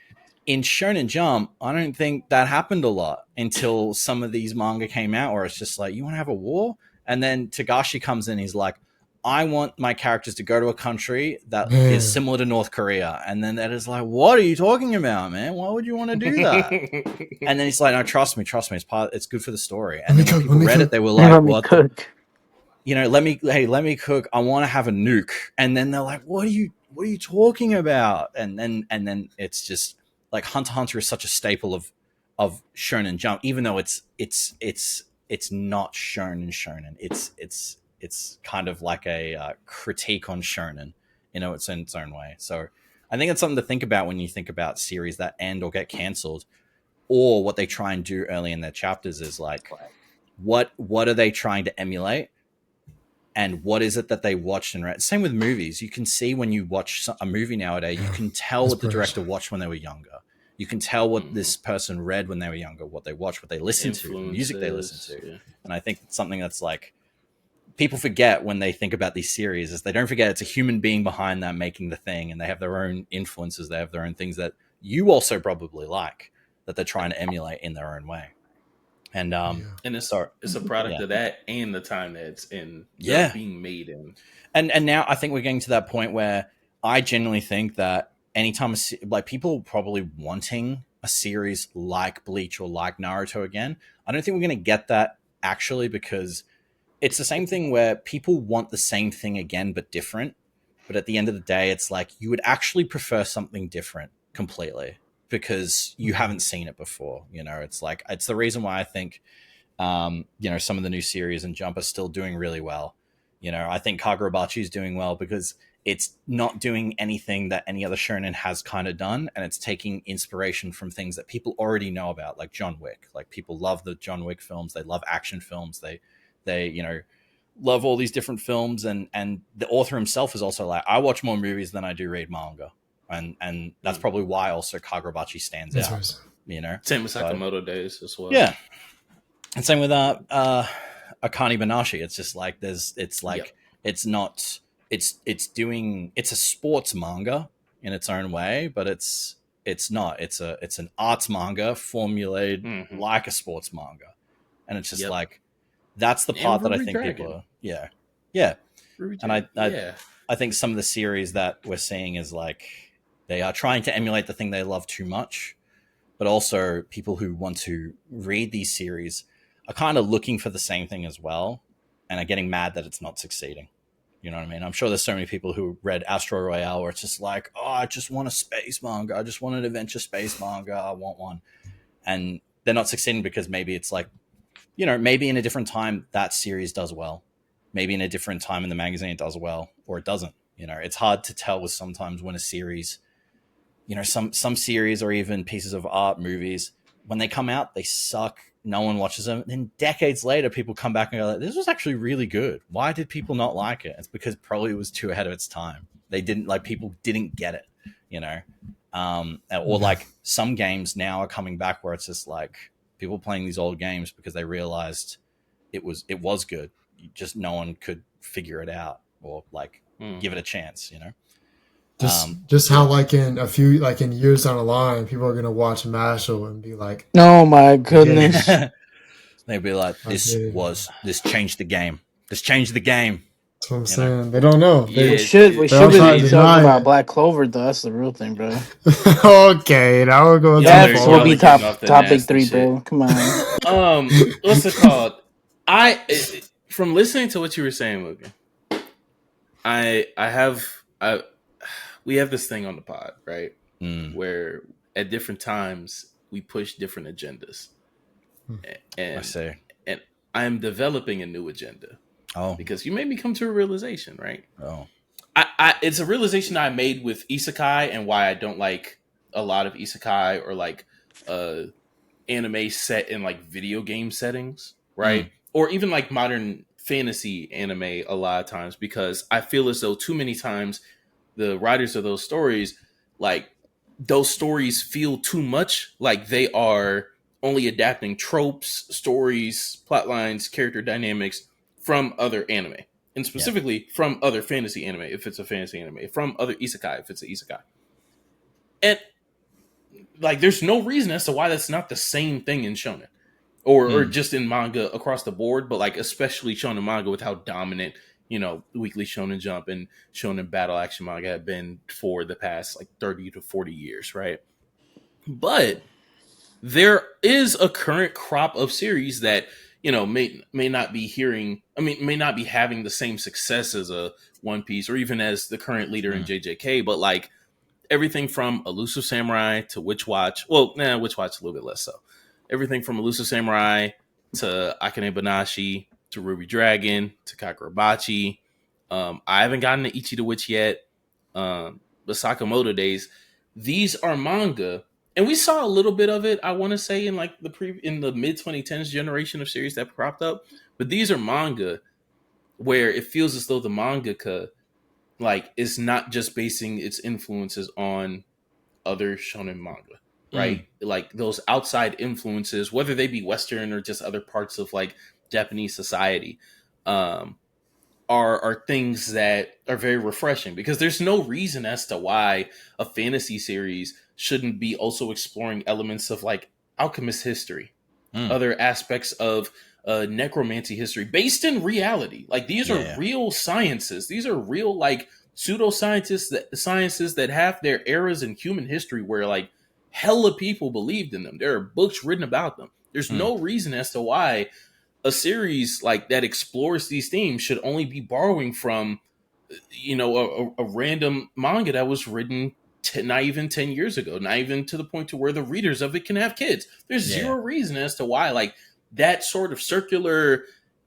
in Shonen Jump, I don't think that happened a lot until some of these manga came out where it's just like, you want to have a war? And then Togashi comes in. He's like, I want my characters to go to a country that is similar to North Korea. And then that is like, what are you talking about, man? Why would you want to do that? And then he's like, no, trust me. It's good for the story. And then when people read it, they were like, what? Let me cook. I want to have a nuke. And then they're like, what are you talking about? And then it's just like Hunter x Hunter is such a staple of Shonen Jump, even though it's not shonen. It's kind of like a critique on shonen, it's in its own way. So I think it's something to think about when you think about series that end or get canceled, or what they try and do early in their chapters is like, what are they trying to emulate? And what is it that they watched and read? Same with movies. You can see when you watch a movie nowadays, you can tell what the director watched when they were younger. You can tell what this person read when they were younger, what they watched, what they listened to, the music they listened to. Yeah. And I think it's something that's like, people forget when they think about these series is they don't forget it's a human being behind them making the thing, and they have their own influences. They have their own things that you also probably like that they're trying to emulate in their own way. And it's a product of that and the time that it's in being made in. And now I think we're getting to that point where I genuinely think that anytime like people probably wanting a series like Bleach or like Naruto again, I don't think we're going to get that actually, because it's the same thing where people want the same thing again but different. But at the end of the day, it's like you would actually prefer something different completely because you haven't seen it before. It's like, it's the reason why I think some of the new series and Jump are still doing really well. I think Kagurabachi is doing well because it's not doing anything that any other shonen has kind of done, and it's taking inspiration from things that people already know about, like John Wick. Like, people love the John Wick films, they love action films, they love all these different films, and the author himself is also like, I watch more movies than I do read manga, and that's probably why also Kagurabachi stands out. you know. Same with So, Sakamoto days as well. yeah, and same with Akane Banashi. It's just like Yep. it's not it's a sports manga in its own way, but it's not. It's an arts manga formulated Mhm. like a sports manga, and it's just Yep. like that's the And part that I Ruby think Dragon. people are, yeah. Ruby And Dragon. I think some of the series that we're seeing is like they are trying to emulate the thing they love too much, but also people who want to read these series are kind of looking for the same thing as well and are getting mad that it's not succeeding. You know what I mean? I'm sure there's so many people who read Astro Royale where it's just like, oh, I just want a space manga. I just want an adventure space manga. I want one. And they're not succeeding because maybe it's like, you know, maybe in a different time that series does well. Maybe in a different time in the magazine it does well, or it doesn't. You know, it's hard to tell with sometimes when a series, you know, some series or even pieces of art, movies, when they come out, they suck. No one watches them. Then decades later, people come back and go, "This was actually really good. Why did people not like it?" It's because probably it was too ahead of its time. They didn't like people didn't get it, you know. Or like some games now are coming back where it's just like people playing these old games because they realized it was good. Just no one could figure it out or like give it a chance, you know. Just how like in a few like in years down the line, people are gonna watch Mashal and be like, Oh my goodness. They'd be like, this changed the game. This changed the game. That's what I'm saying. They don't know. Yeah, We should all try be to talking deny about it. Black Clover though. That's the real thing, bro. Okay, now we're going Yeah, too That they're far. will be getting off the topic nasty 3, shit. bro. Come on. What's it called? From listening to what you were saying, Logan, we have this thing on the pod, right? Where at different times we push different agendas, and I say, and I am developing a new agenda. oh, Because you made me come to a realization, right? oh, It's a realization I made with isekai and why I don't like a lot of isekai or like anime set in like video game settings, right? Or even like modern fantasy anime a lot of times, because I feel as though too many times the writers of those stories, like those stories feel too much like they are only adapting tropes, stories, plot lines, character dynamics from other anime, and specifically from other fantasy anime if it's a fantasy anime, from other isekai if it's an isekai. And like there's no reason as to why that's not the same thing in shonen or just in manga across the board, but like especially shonen manga with how dominant, you know, Weekly Shonen Jump and shonen battle action manga have been for the past like 30 to 40 years, right? But there is a current crop of series that, you know, may not be may not be having the same success as a One Piece or even as the current leader in JJK, but like everything from Elusive Samurai to Witch Watch. Well, Witch Watch a little bit less so. Everything from Elusive Samurai to Akane Banashi to Ruby Dragon to Kagurabachi. I haven't gotten to Ichi the Witch yet. The Sakamoto days. These are manga, and we saw a little bit of it, I want to say, in like in the mid 2010s generation of series that cropped up. But these are manga where it feels as though the mangaka like is not just basing its influences on other shonen manga, right? Like those outside influences, whether they be Western or just other parts of like Japanese society, are things that are very refreshing, because there's no reason as to why a fantasy series shouldn't be also exploring elements of like alchemist history, other aspects of necromancy history based in reality. Like these are real sciences. These are real like pseudoscientists sciences that have their eras in human history where like hella people believed in them. There are books written about them. There's no reason as to why a series like that explores these themes should only be borrowing from, you know, a random manga that was written not even 10 years ago, not even to the point to where the readers of it can have kids. There's zero reason as to why like that sort of circular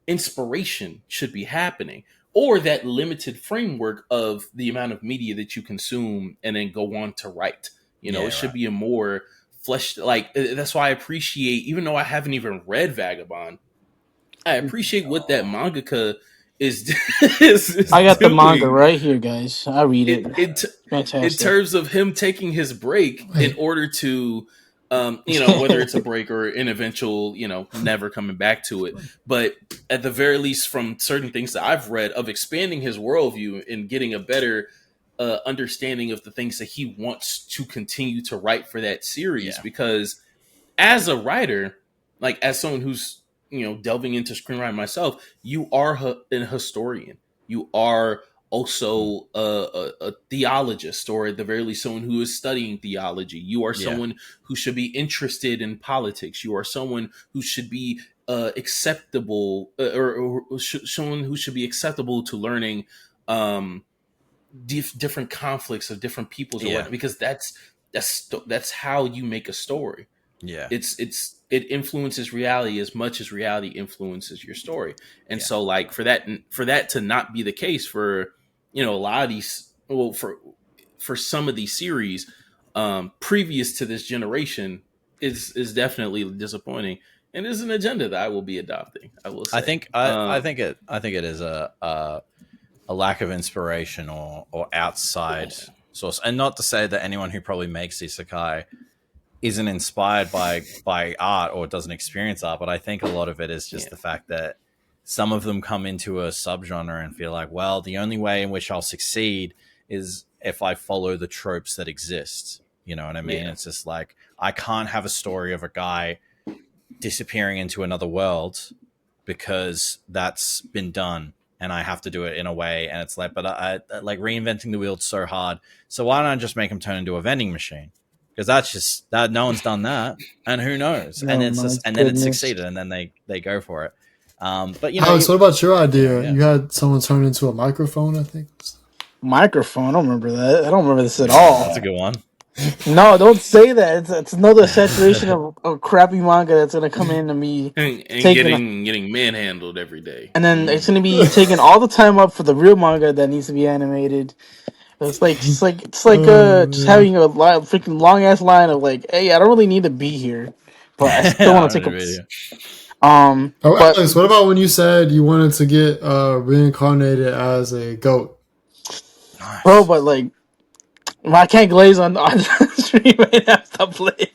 inspiration should be happening, or that limited framework of the amount of media that you consume and then go on to write. You know, it should be a more fleshed, like, that's why I appreciate, even though I haven't even read Vagabond, I appreciate what that mangaka is. I got doing. the manga right here, guys. I read it. In Fantastic. terms of him taking his break in order to Whether it's a break or an eventual, never coming back to it. But at the very least, from certain things that I've read of expanding his worldview and getting a better understanding of the things that he wants to continue to write for that series. Yeah. Because as a writer, like as someone who's, delving into screenwriting myself, you are an historian. You are also a theologist, or at the very least someone who is studying theology. You are someone who should be interested in politics. You are someone who should be acceptable, someone who should be acceptable to learning different conflicts of different peoples, or whatnot, because that's how you make a story. Yeah, it influences reality as much as reality influences your story. And so, like, for that to not be the case for, a lot of these, well, for some of these series previous to this generation is definitely disappointing, and is an agenda that I will be adopting. I will say. I think it is a lack of inspiration or outside source. And not to say that anyone who probably makes isekai isn't inspired by art or doesn't experience art, but I think a lot of it is just the fact that some of them come into a subgenre and feel like, well, the only way in which I'll succeed is if I follow the tropes that exist. You know what I mean? Yeah. It's just like, I can't have a story of a guy disappearing into another world because that's been done, and I have to do it in a way. And it's like, but I like reinventing the wheel so hard. So why don't I just make him turn into a vending machine? Because that's just that no one's done that, and who knows? And it's just, and then it succeeded, and then they go for it. But Alex, what about your idea? Yeah. You had someone turn into a microphone, I think. Microphone? I don't remember that. I don't remember this at all. That's a good one. No, don't say that. It's another saturation of crappy manga that's gonna come into me and getting manhandled every day, and then it's gonna be taking all the time up for the real manga that needs to be animated. It's like just having a freaking long ass line of like, hey, I don't really need to be here, but I still want to take a video. But Alex, what about when you said you wanted to get reincarnated as a goat? Nice. Bro, but like, I can't glaze on stream right now. Stop playing.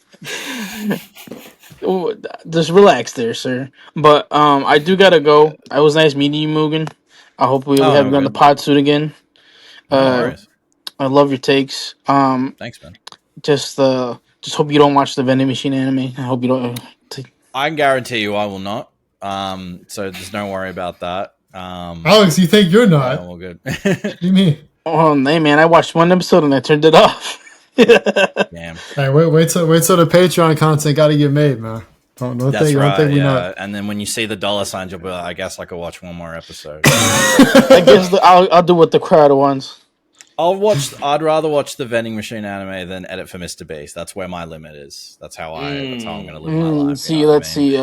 Just relax there, sir. But I do gotta go. It was nice meeting you, Mugen. I hope we have you on the pod soon again. No I love your takes. Thanks, man. Just hope you don't watch the vending machine anime. I hope you don't. I can guarantee you I will not. So there's no worry about that. Alex, you think you're not? All good. What do you mean? Oh, hey, man, I watched one episode and I turned it off. Damn. Hey, wait till the Patreon content got to get made, man. Don't think we're not. And then when you see the dollar signs, you'll be like, I guess I could watch one more episode. I guess I'll do what the crowd wants. I'd rather watch the vending machine anime than edit for Mr. Beast. That's where my limit is. That's how I'm going to live my life. See, let's see.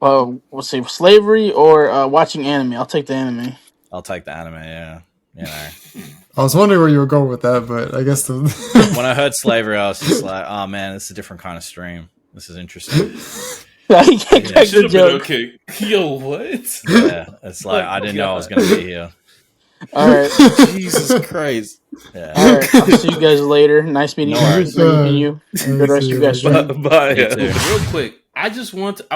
We'll say slavery or watching anime. I'll take the anime. I'll take the anime. Yeah, you know. I was wondering where you were going with that, but I guess when I heard slavery, I was just like, "Oh man, it's a different kind of stream. This is interesting." I can't crack the joke. Okay. Yo, what? Yeah, it's like I didn't know I was going to be here. All right, Jesus Christ. Yeah. All right, I'll see you guys later. Nice meeting you. Good rest of you guys. Bye. Real quick, I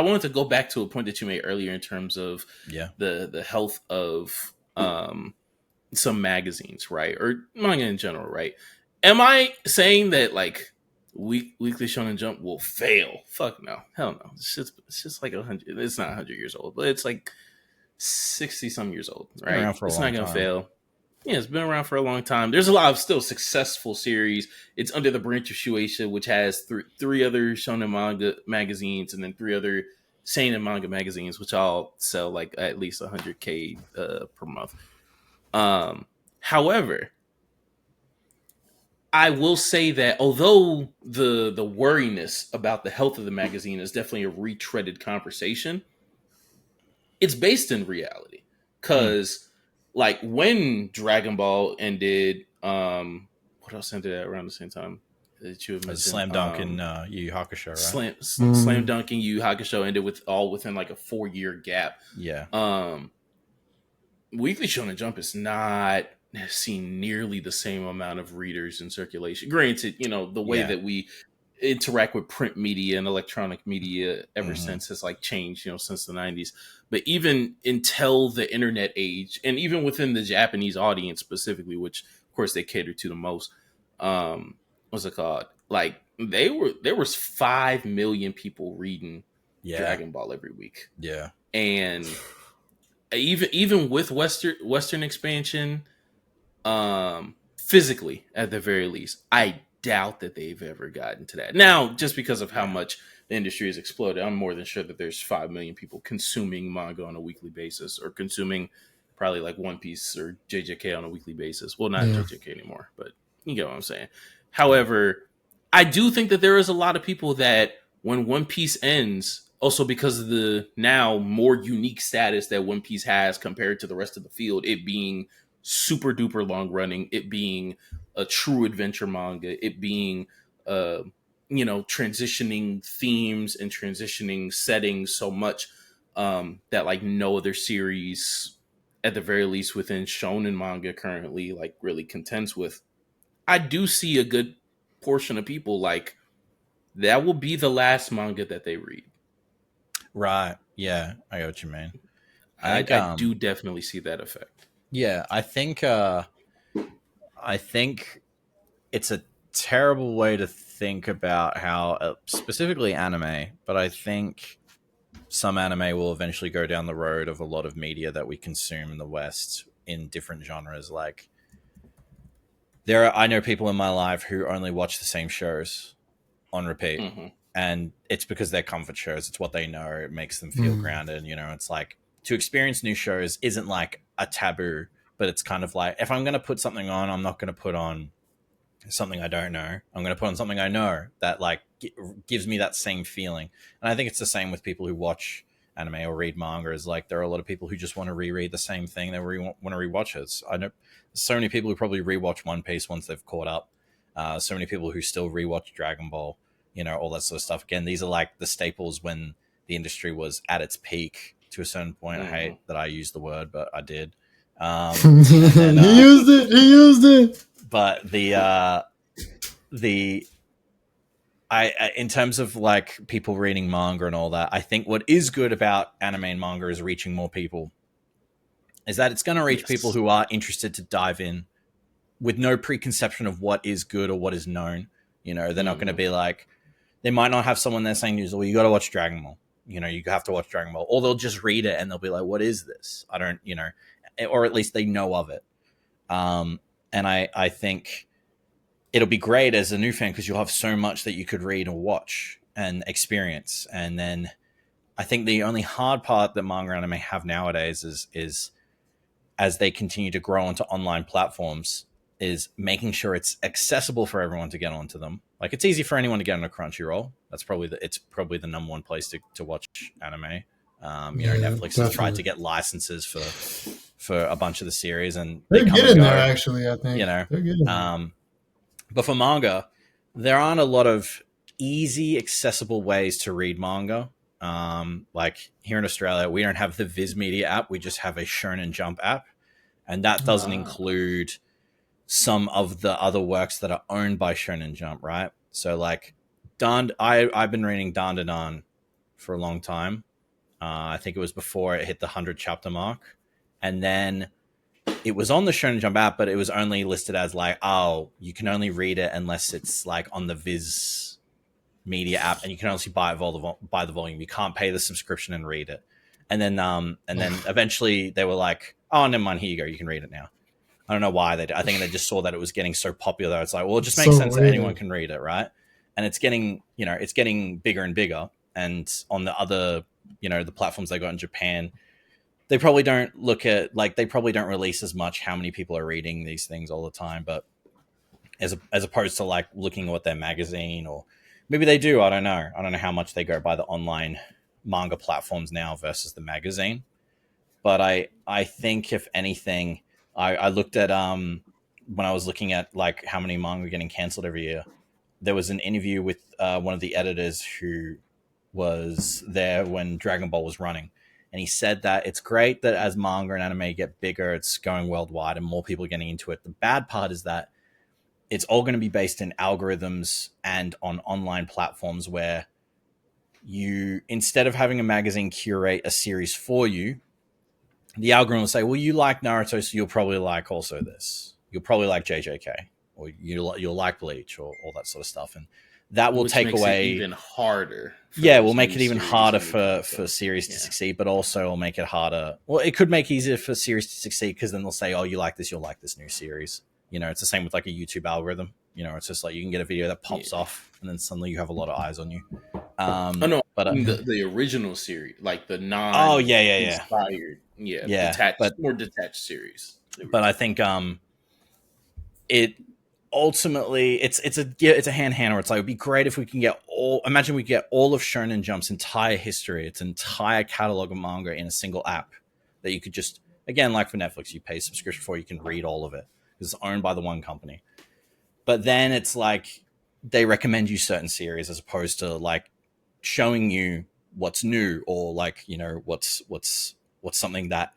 wanted to go back to a point that you made earlier in terms of the health of some magazines, right, or manga in general, right? Am I saying that like Weekly Shonen Jump will fail? Fuck no, hell no. It's just like 100. It's not 100 years old, but it's like 60 some years old, right? It's not gonna fail. Yeah, it's been around for a long time. There's a lot of still successful series. It's under the branch of Shueisha, which has three other shonen manga magazines and then 3 other seinen manga magazines, which all sell like at least 100K per month. However, I will say that although the worriness about the health of the magazine is definitely a retreaded conversation, it's based in reality. Because like when Dragon Ball ended, what else ended at around the same time that you have mentioned? Slam Dunk and Yu Yu Hakusho, right? Slam Dunk and Yu Yu Hakusho ended within like a 4-year gap. Yeah. Weekly Shonen Jump is not seen nearly the same amount of readers in circulation. Granted, the way that we interact with print media and electronic media ever since has like changed, since the 90s. But even until the internet age, and even within the Japanese audience specifically, which of course they cater to the most, what's it called? Like there was 5 million people reading Dragon Ball every week. Yeah. And even with Western expansion, physically at the very least, I doubt that they've ever gotten to that. Now, just because of how much the industry has exploded, I'm more than sure that there's 5 million people consuming manga on a weekly basis, or consuming probably like One Piece or JJK on a weekly basis. Well, not JJK anymore, but you get what I'm saying. However, I do think that there is a lot of people that when One Piece ends, also because of the now more unique status that One Piece has compared to the rest of the field, it being super duper long running, it being a true adventure manga, it being transitioning themes and transitioning settings so much that like no other series, at the very least within shonen manga currently, like really contends with. I do see a good portion of people like that will be the last manga that they read. Right. Yeah, I get what you mean. I do definitely see that effect. Yeah, I think it's a terrible way to think about how specifically anime, but I think some anime will eventually go down the road of a lot of media that we consume in the West in different genres. Like I know people in my life who only watch the same shows on repeat. Mm-hmm. And it's because they're comfort shows. It's what they know. It makes them feel grounded. It's like to experience new shows isn't like a taboo, but it's kind of like if I'm going to put something on, I'm not going to put on something I don't know. I'm going to put on something I know that like gives me that same feeling. And I think it's the same with people who watch anime or read manga. Is like there are a lot of people who just want to reread the same thing. They want to rewatch it. I know so many people who probably rewatch One Piece once they've caught up. So many people who still rewatch Dragon Ball. All that sort of stuff. Again, these are like the staples when the industry was at its peak to a certain point. I hate that I used the word, but I did. He used it. But in terms of like people reading manga and all that, I think what is good about anime and manga is reaching more people. Is that it's going to reach people who are interested to dive in with no preconception of what is good or what is known. They're not going to be like, they might not have someone there saying, well, you got to watch Dragon Ball. You have to watch Dragon Ball. Or they'll just read it and they'll be like, what is this? I don't, or at least they know of it. And I think it'll be great as a new fan because you'll have so much that you could read or watch and experience. And then I think the only hard part that manga anime have nowadays is as they continue to grow onto online platforms, is making sure it's accessible for everyone to get onto them. Like it's easy for anyone to get on a Crunchyroll. That's probably the number one place to watch anime. Netflix has tried to get licenses for a bunch of the series, and they're getting there. Actually, I think they're getting but for manga, there aren't a lot of easy, accessible ways to read manga. Like here in Australia, we don't have the Viz Media app. We just have a Shonen Jump app, and that doesn't include some of the other works that are owned by Shonen Jump, right? So like I've been reading Dan Da Dan for a long time. I think it was before it hit the 100 chapter mark. And then it was on the Shonen Jump app, but it was only listed as like, you can only read it unless it's like on the Viz Media app, and you can only buy the volume. You can't pay the subscription and read it. And then eventually they were like, never mind, here you go, you can read it now. I don't know why they did. I think they just saw that it was getting so popular. It's like, well, it just makes sense that anyone can read it, right? And it's getting, it's getting bigger and bigger. And on the other, the platforms they got in Japan, they probably don't they probably don't release as much how many people are reading these things all the time. But as opposed to like looking at their magazine, or maybe they do, I don't know. I don't know how much they go by the online manga platforms now versus the magazine. But I think if anything, I looked at when I was looking at like how many manga are getting canceled every year. There was an interview with one of the editors who was there when Dragon Ball was running, and he said that it's great that as manga and anime get bigger, it's going worldwide and more people are getting into it. The bad part is that it's all going to be based in algorithms and on online platforms where you, instead of having a magazine curate a series for you, the algorithm will say, well, you like Naruto, so you'll probably like also this. You'll probably like JJK, or you'll like Bleach, or all that sort of stuff. And that will take away... it even harder. We'll make it even harder for series to succeed, but also will make it harder. Well, it could make it easier for series to succeed, because then they'll say, oh, you like this, you'll like this new series. You know, it's the same with like a YouTube algorithm. You know, it's just like you can get a video that pops off, and then suddenly you have a lot of eyes on you. But the original series, like the non inspired, more detached series. But I think it ultimately it's a hand where it's like, it'd be great if we can get all of Shonen Jump's entire history, its entire catalog of manga in a single app that you could just, again, like for Netflix, you pay subscription for, you can read all of it because it's owned by the one company. But then it's like they recommend you certain series as opposed to like showing you what's new, or like, you know, what's something that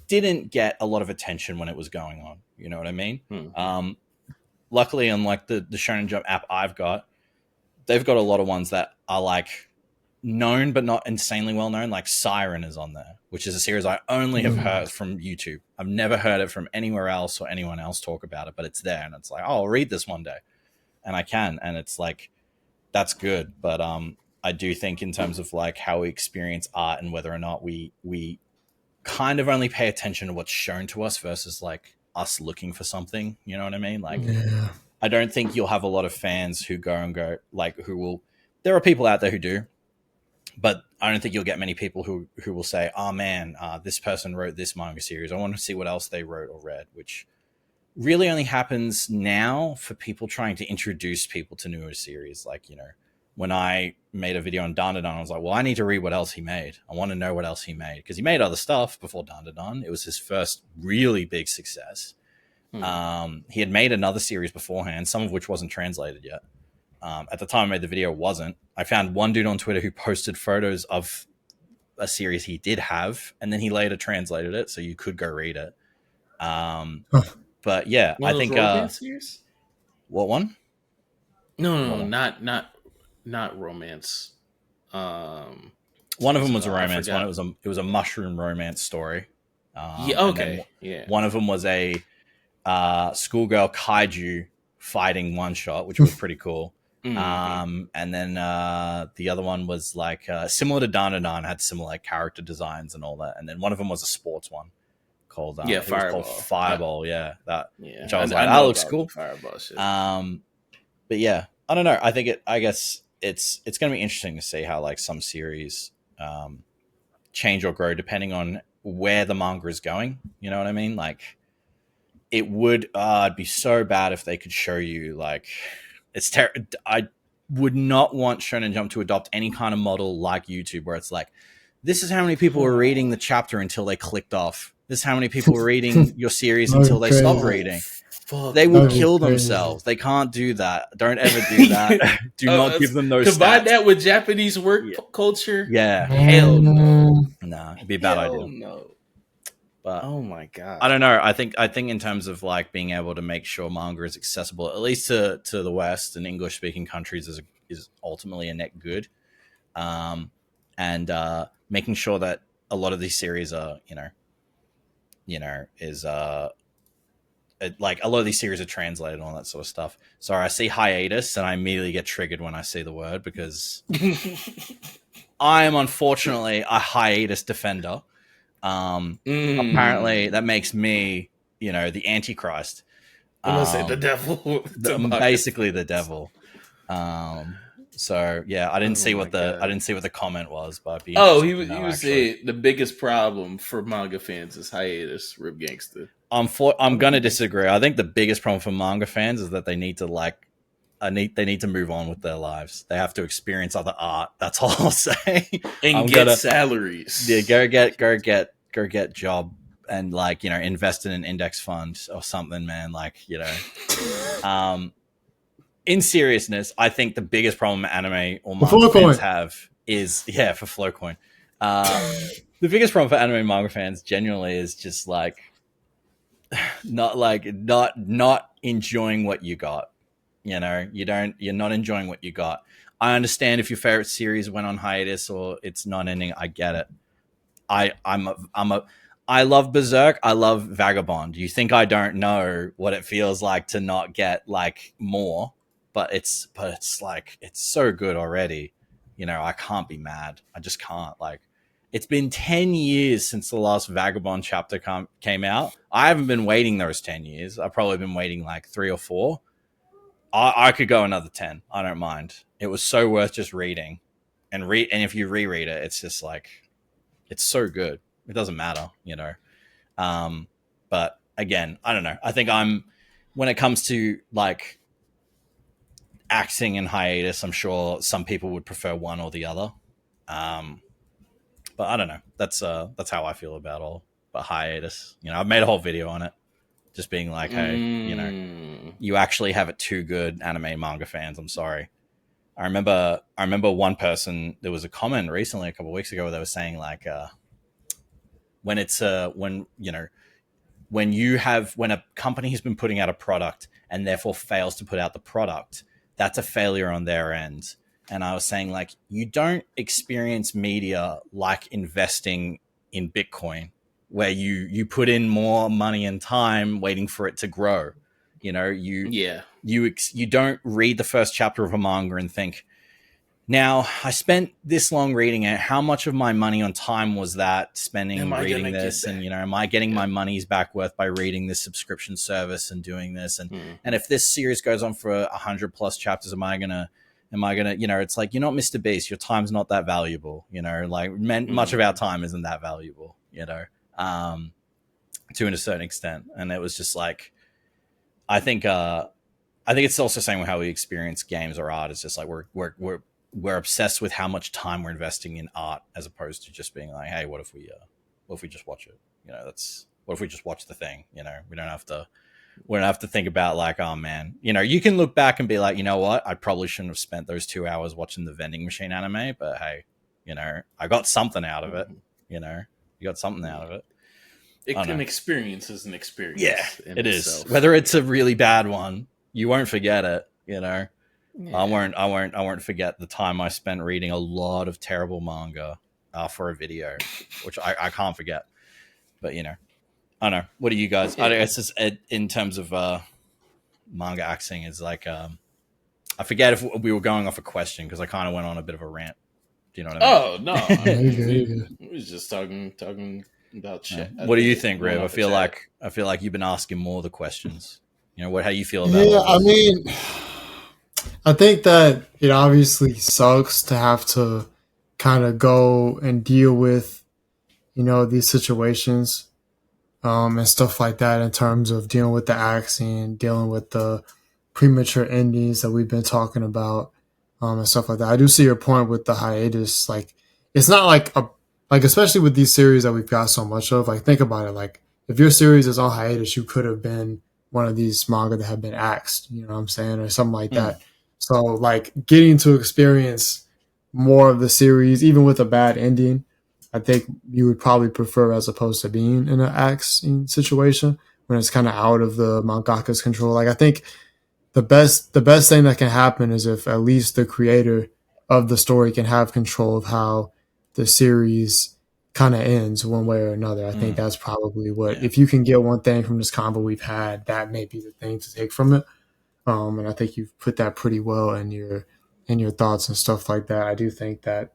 didn't get a lot of attention when it was going on. You know what I mean? Luckily, on like the Shonen Jump app I've got, they've got a lot of ones that are like known but not insanely well known. Like Siren is on there, which is a series I only have heard from YouTube. I've never heard it from anywhere else or anyone else talk about it, but it's there, and it's like, oh, I'll read this one day, and I can, and it's like, that's good. But I do think in terms of like how we experience art and whether or not we kind of only pay attention to what's shown to us versus like us looking for something, you know what I mean? Like, I don't think you'll have a lot of fans who go like, there are people out there who do, but I don't think you'll get many people who will say, oh man, this person wrote this manga series, I want to see what else they wrote or read, which really only happens now for people trying to introduce people to newer series. Like, you know, when I made a video on Dandadan, I was like, well, I need to read what else he made. I want to know what else he made, because he made other stuff before Dandadan. It was his first really big success. He had made another series beforehand, some of which wasn't translated yet. At the time I made the video, it wasn't. I found one dude on Twitter who posted photos of a series he did have, and then he later translated it, so you could go read it. But yeah, I think series? What one? No, not romance. One of them was a romance. It was a mushroom romance story. One of them was a schoolgirl kaiju fighting one shot, which was pretty cool. And then the other one was like similar to Dandadan, had similar like character designs and all that. And then one of them was a sports one called Fireball. Which I was like, that looks cool. Fireball shit. But yeah, I don't know. I guess it's going to be interesting to see how like some series change or grow depending on where the manga is going. You know what I mean? Like, it would it'd be so bad if they could show you like I would not want Shonen Jump to adopt any kind of model like YouTube, where it's like, this is how many people were reading the chapter until they clicked off. This is how many people were reading your series until they stopped reading. They would kill themselves. They can't do that. Don't ever do that. Do not give them those combine stats. that with Japanese work culture. Yeah. Hell no. No, it'd be a bad idea. No. But oh my god. I don't know. I think in terms of like being able to make sure manga is accessible, at least to the West and English speaking countries, is ultimately a net good. And making sure that a lot of these series are, like a lot of these series are translated and all that sort of stuff. Sorry, I see hiatus and I immediately get triggered when I see the word, because I am unfortunately a hiatus defender. Apparently that makes me, the Antichrist. I'm gonna say the devil. Basically the devil. So yeah, I didn't see what the comment was, but he was saying the biggest problem for manga fans is hiatus, Rip Gangsta. I'm gonna disagree. I think the biggest problem for manga fans is that they need to move on with their lives. They have to experience other art. That's all I'll say. And get salaries. Yeah, go get job and invest in an index fund or something, man. In seriousness, I think the biggest problem anime or manga fans have is for Flowcoin. The biggest problem for anime manga fans genuinely is just not enjoying what you got. You know, you're not enjoying what you got. I understand if your favorite series went on hiatus or it's not ending. I get it. I love Berserk. I love Vagabond. You think I don't know what it feels like to not get like more, but it's like it's so good already. You know, I can't be mad. I just can't. Like, it's been 10 years since the last Vagabond chapter came out. I haven't been waiting those 10 years. I've probably been waiting like 3 or 4. I could go another 10. I don't mind. It was so worth just reading and if you reread it, it's just like, it's so good. It doesn't matter, you know. But again, I don't know. I think when it comes to like axing and hiatus, I'm sure some people would prefer one or the other. But I don't know. That's how I feel about hiatus. You know, I've made a whole video on it, just being like, hey, you know, you actually have it too good, anime manga fans. I'm sorry. I remember one person, there was a comment recently, a couple of weeks ago, where they were saying like, when a company has been putting out a product and therefore fails to put out the product, that's a failure on their end. And I was saying, like, you don't experience media like investing in Bitcoin, where you put in more money and time waiting for it to grow. You know, you don't read the first chapter of a manga and think, now I spent this long reading it. How much of my money on time was that spending reading this? And, you know, am I getting my money's back worth by reading this subscription service and doing this? And if this series goes on for 100 plus chapters, am I gonna, you know, it's like, you're not Mr. Beast. Your time's not that valuable. You know, like much of our time isn't that valuable, you know, to a certain extent. And it was just like, I think it's also saying how we experience games or art. It's just like we're obsessed with how much time we're investing in art, as opposed to just being like, hey, what if we just watch it? You know, what if we just watch the thing? You know, we don't have to think about like, oh man, you know, you can look back and be like, you know what, I probably shouldn't have spent those 2 hours watching the vending machine anime, but hey, you know, I got something out of it. You know, you got something out of it. An experience is an experience. Yeah, it is. Whether it's a really bad one, you won't forget it. You know, yeah. I won't forget the time I spent reading a lot of terrible manga for a video, which I can't forget. But you know, I don't know. What do you guys? Yeah. I guess it's in terms of manga axing is like, I forget if we were going off a question because I kind of went on a bit of a rant. Do you know what I mean? Oh no, we was just talking about shit. What do you think, Riv? I feel like you've been asking more of the questions. You know, how do you feel about it? Yeah, I mean, I think that it obviously sucks to have to kind of go and deal with, you know, these situations and stuff like that, in terms of dealing with the axing, dealing with the premature endings that we've been talking about, and stuff like that. I do see your point with the hiatus. Like, it's not like, especially with these series that we've got so much of, like, think about it. Like, if your series is on hiatus, you could have been one of these manga that have been axed, you know what I'm saying? Or something like that. So, like, getting to experience more of the series, even with a bad ending, I think you would probably prefer, as opposed to being in an axing situation when it's kind of out of the mangaka's control. Like, I think the best thing that can happen is if at least the creator of the story can have control of how the series kind of ends one way or another. I think that's probably what, if you can get one thing from this combo we've had, that may be the thing to take from it. And I think you've put that pretty well in your thoughts and stuff like that. I do think that,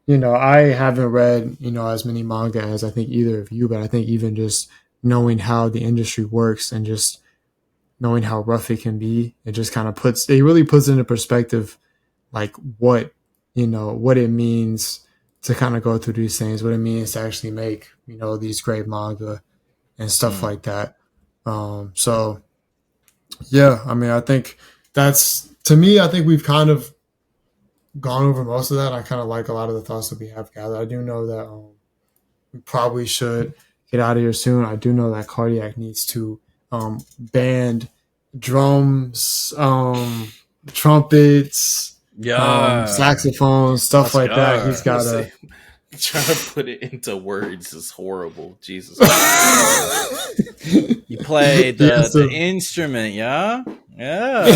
you know, I haven't read, you know, as many manga as I think either of you, but I think even just knowing how the industry works and just knowing how rough it can be, it just kind of really puts into perspective, like, what it means to kind of go through these things, what it means to actually make, you know, these great manga and stuff like that. So yeah, I mean, I think to me, I think we've kind of gone over most of that. I kind of like a lot of the thoughts that we have gathered. I do know that we probably should get out of here soon. I do know that Kardiac needs to band drums, trumpets, saxophones, stuff like that. He's got to trying to put it into words is horrible. Jesus. You played the instrument, yeah? Yeah.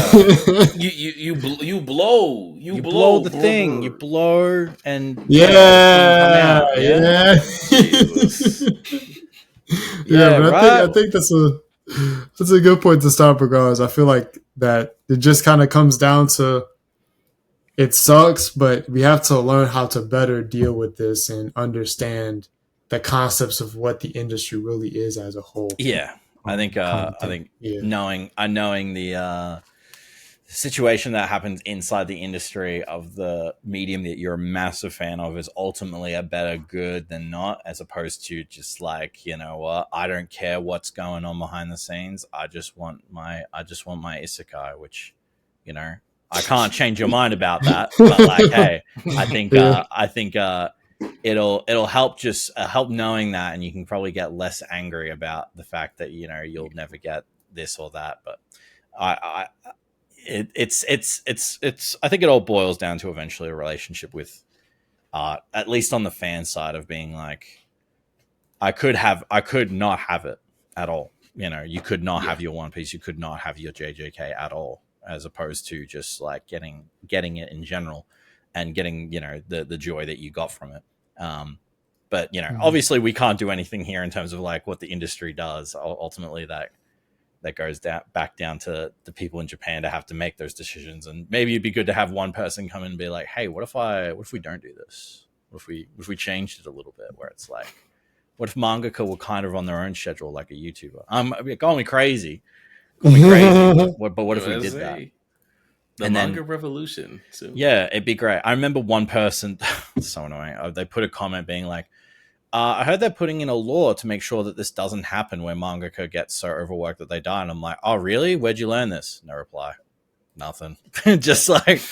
You blow. You blow the thing. You blow and Yeah, come out. yeah. Jesus. Yeah, but right. I think that's a good point to stop, regardless. I feel like that it just kind of comes down to it sucks, but we have to learn how to better deal with this and understand the concepts of what the industry really is as a whole. Yeah, I think Yeah. knowing the situation that happens inside the industry of the medium that you're a massive fan of is ultimately a better good than not, as opposed to just like, you know what, I don't care what's going on behind the scenes. I just want my isekai, which, you know, I can't change your mind about that. But like, hey, I think it'll help just help knowing that, and you can probably get less angry about the fact that, you know, you'll never get this or that. But it's I think it all boils down to eventually a relationship with art, at least on the fan side, of being like, I could not have it at all. You know, you could not have your One Piece, you could not have your JJK at all, as opposed to just like getting it in general and getting, you know, the joy that you got from it. But, you know, obviously we can't do anything here in terms of like what the industry does. Ultimately, that goes back down to the people in Japan to have to make those decisions. And maybe it'd be good to have one person come in and be like, hey, what if we don't do this? What if we changed it a little bit, where it's like, what if mangaka were kind of on their own schedule like a YouTuber? Call me crazy. But what if we did that? The manga revolution. So. Yeah, it'd be great. I remember one person, it's so annoying. They put a comment being like, I heard they're putting in a law to make sure that this doesn't happen, where mangaka gets so overworked that they die. And I'm like, oh, really? Where'd you learn this? No reply. Nothing. Just like,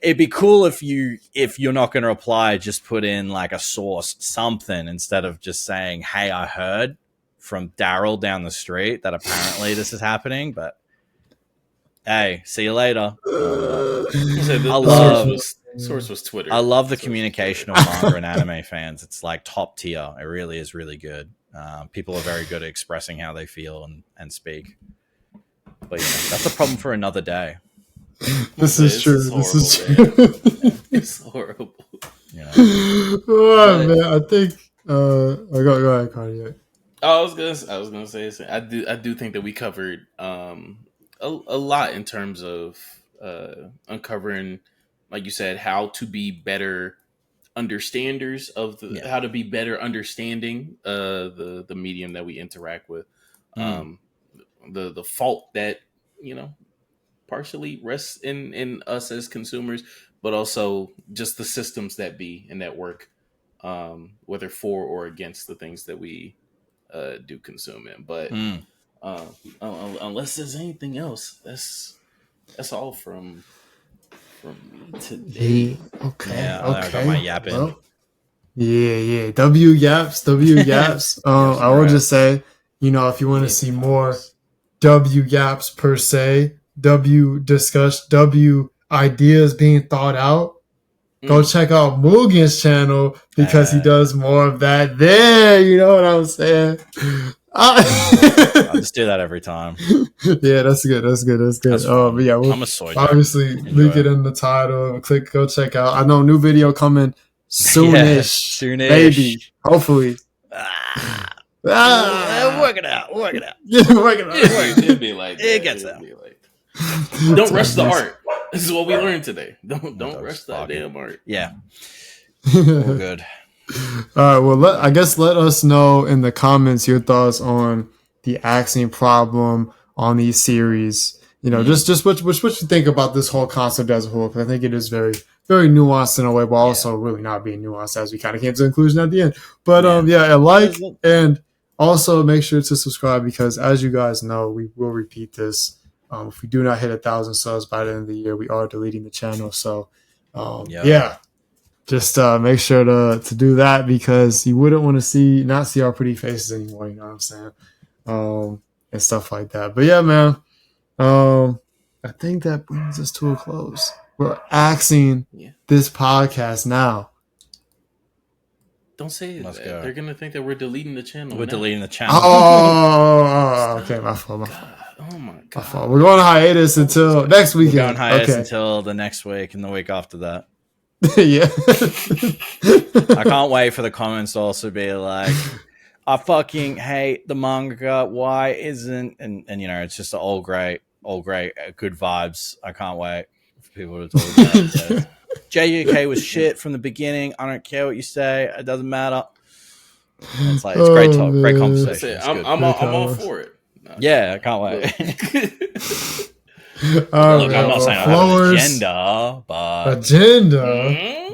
it'd be cool if you're not going to reply, just put in like a source, something, instead of just saying, hey, I heard from Daryl down the street that apparently this is happening, but hey, see you later. Source was Twitter. I love the communication of manga and anime fans. It's like top tier. It really is really good. People are very good at expressing how they feel and speak. But you know, that's a problem for another day. This is true. This is true. It's horrible. You know? Oh, man, I think. Go ahead, Kardiac. I was gonna say I do think that we covered a lot in terms of uncovering, like you said, how to be better understanders of how to be better understanding the medium that we interact with, the fault that, you know, partially rests in us as consumers, but also just the systems that be and that work, whether for or against the things that we do consume in. But unless there's anything else, that's all from me today. Okay. I got my yap in. Well, yeah. W yaps. I will just say, you know, if you want to see more W yaps per se, W discuss, W ideas being thought out, go check out Mugen's channel, because he does more of that there. You know what I'm saying? I'll just do that every time. Yeah, that's good. But yeah, we'll I'm a soy obviously link it in the title. Go check out. I know new video coming soonish, maybe, hopefully. Work it out. Yeah, work it out. It'd be like that. It gets out. Don't rush the art. This is what we learned today. Don't rush that damn art. Yeah. All good. All right. Well, I guess let us know in the comments your thoughts on the axing problem on these series. You know, just what you think about this whole concept as a whole, because I think it is very, very nuanced in a way, but also really not being nuanced, as we kind of came to the conclusion at the end. But and also make sure to subscribe, because as you guys know, we will repeat this. If we do not hit 1,000 subs by the end of the year, we are deleting the channel. So, just make sure to do that, because you wouldn't want to not see our pretty faces anymore. You know what I'm saying? And stuff like that. But yeah, man. I think that brings us to a close. We're axing this podcast now. Don't say that. They're gonna think that we're deleting the channel. We're deleting the channel. Oh, okay, my fault. Oh my my god. We're going on hiatus until next We're weekend. going hiatus Okay. until the next week and the week after that. Yeah. I can't wait for the comments to also be like, I fucking hate the manga. Why isn't and you know, it's just all great, good vibes. I can't wait for people to talk about it. JUK was shit from the beginning. I don't care what you say. It doesn't matter. And it's like it's great talk, great conversation. That's it. I'm all for it. No. Yeah, I can't wait. Look, I'm not saying I have an agenda, but agenda.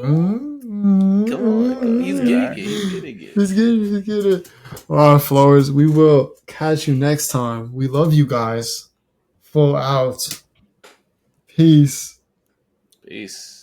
Come on, he's getting it. He's getting it. All right, Flowers. We will catch you next time. We love you guys. Full out. Peace. Peace.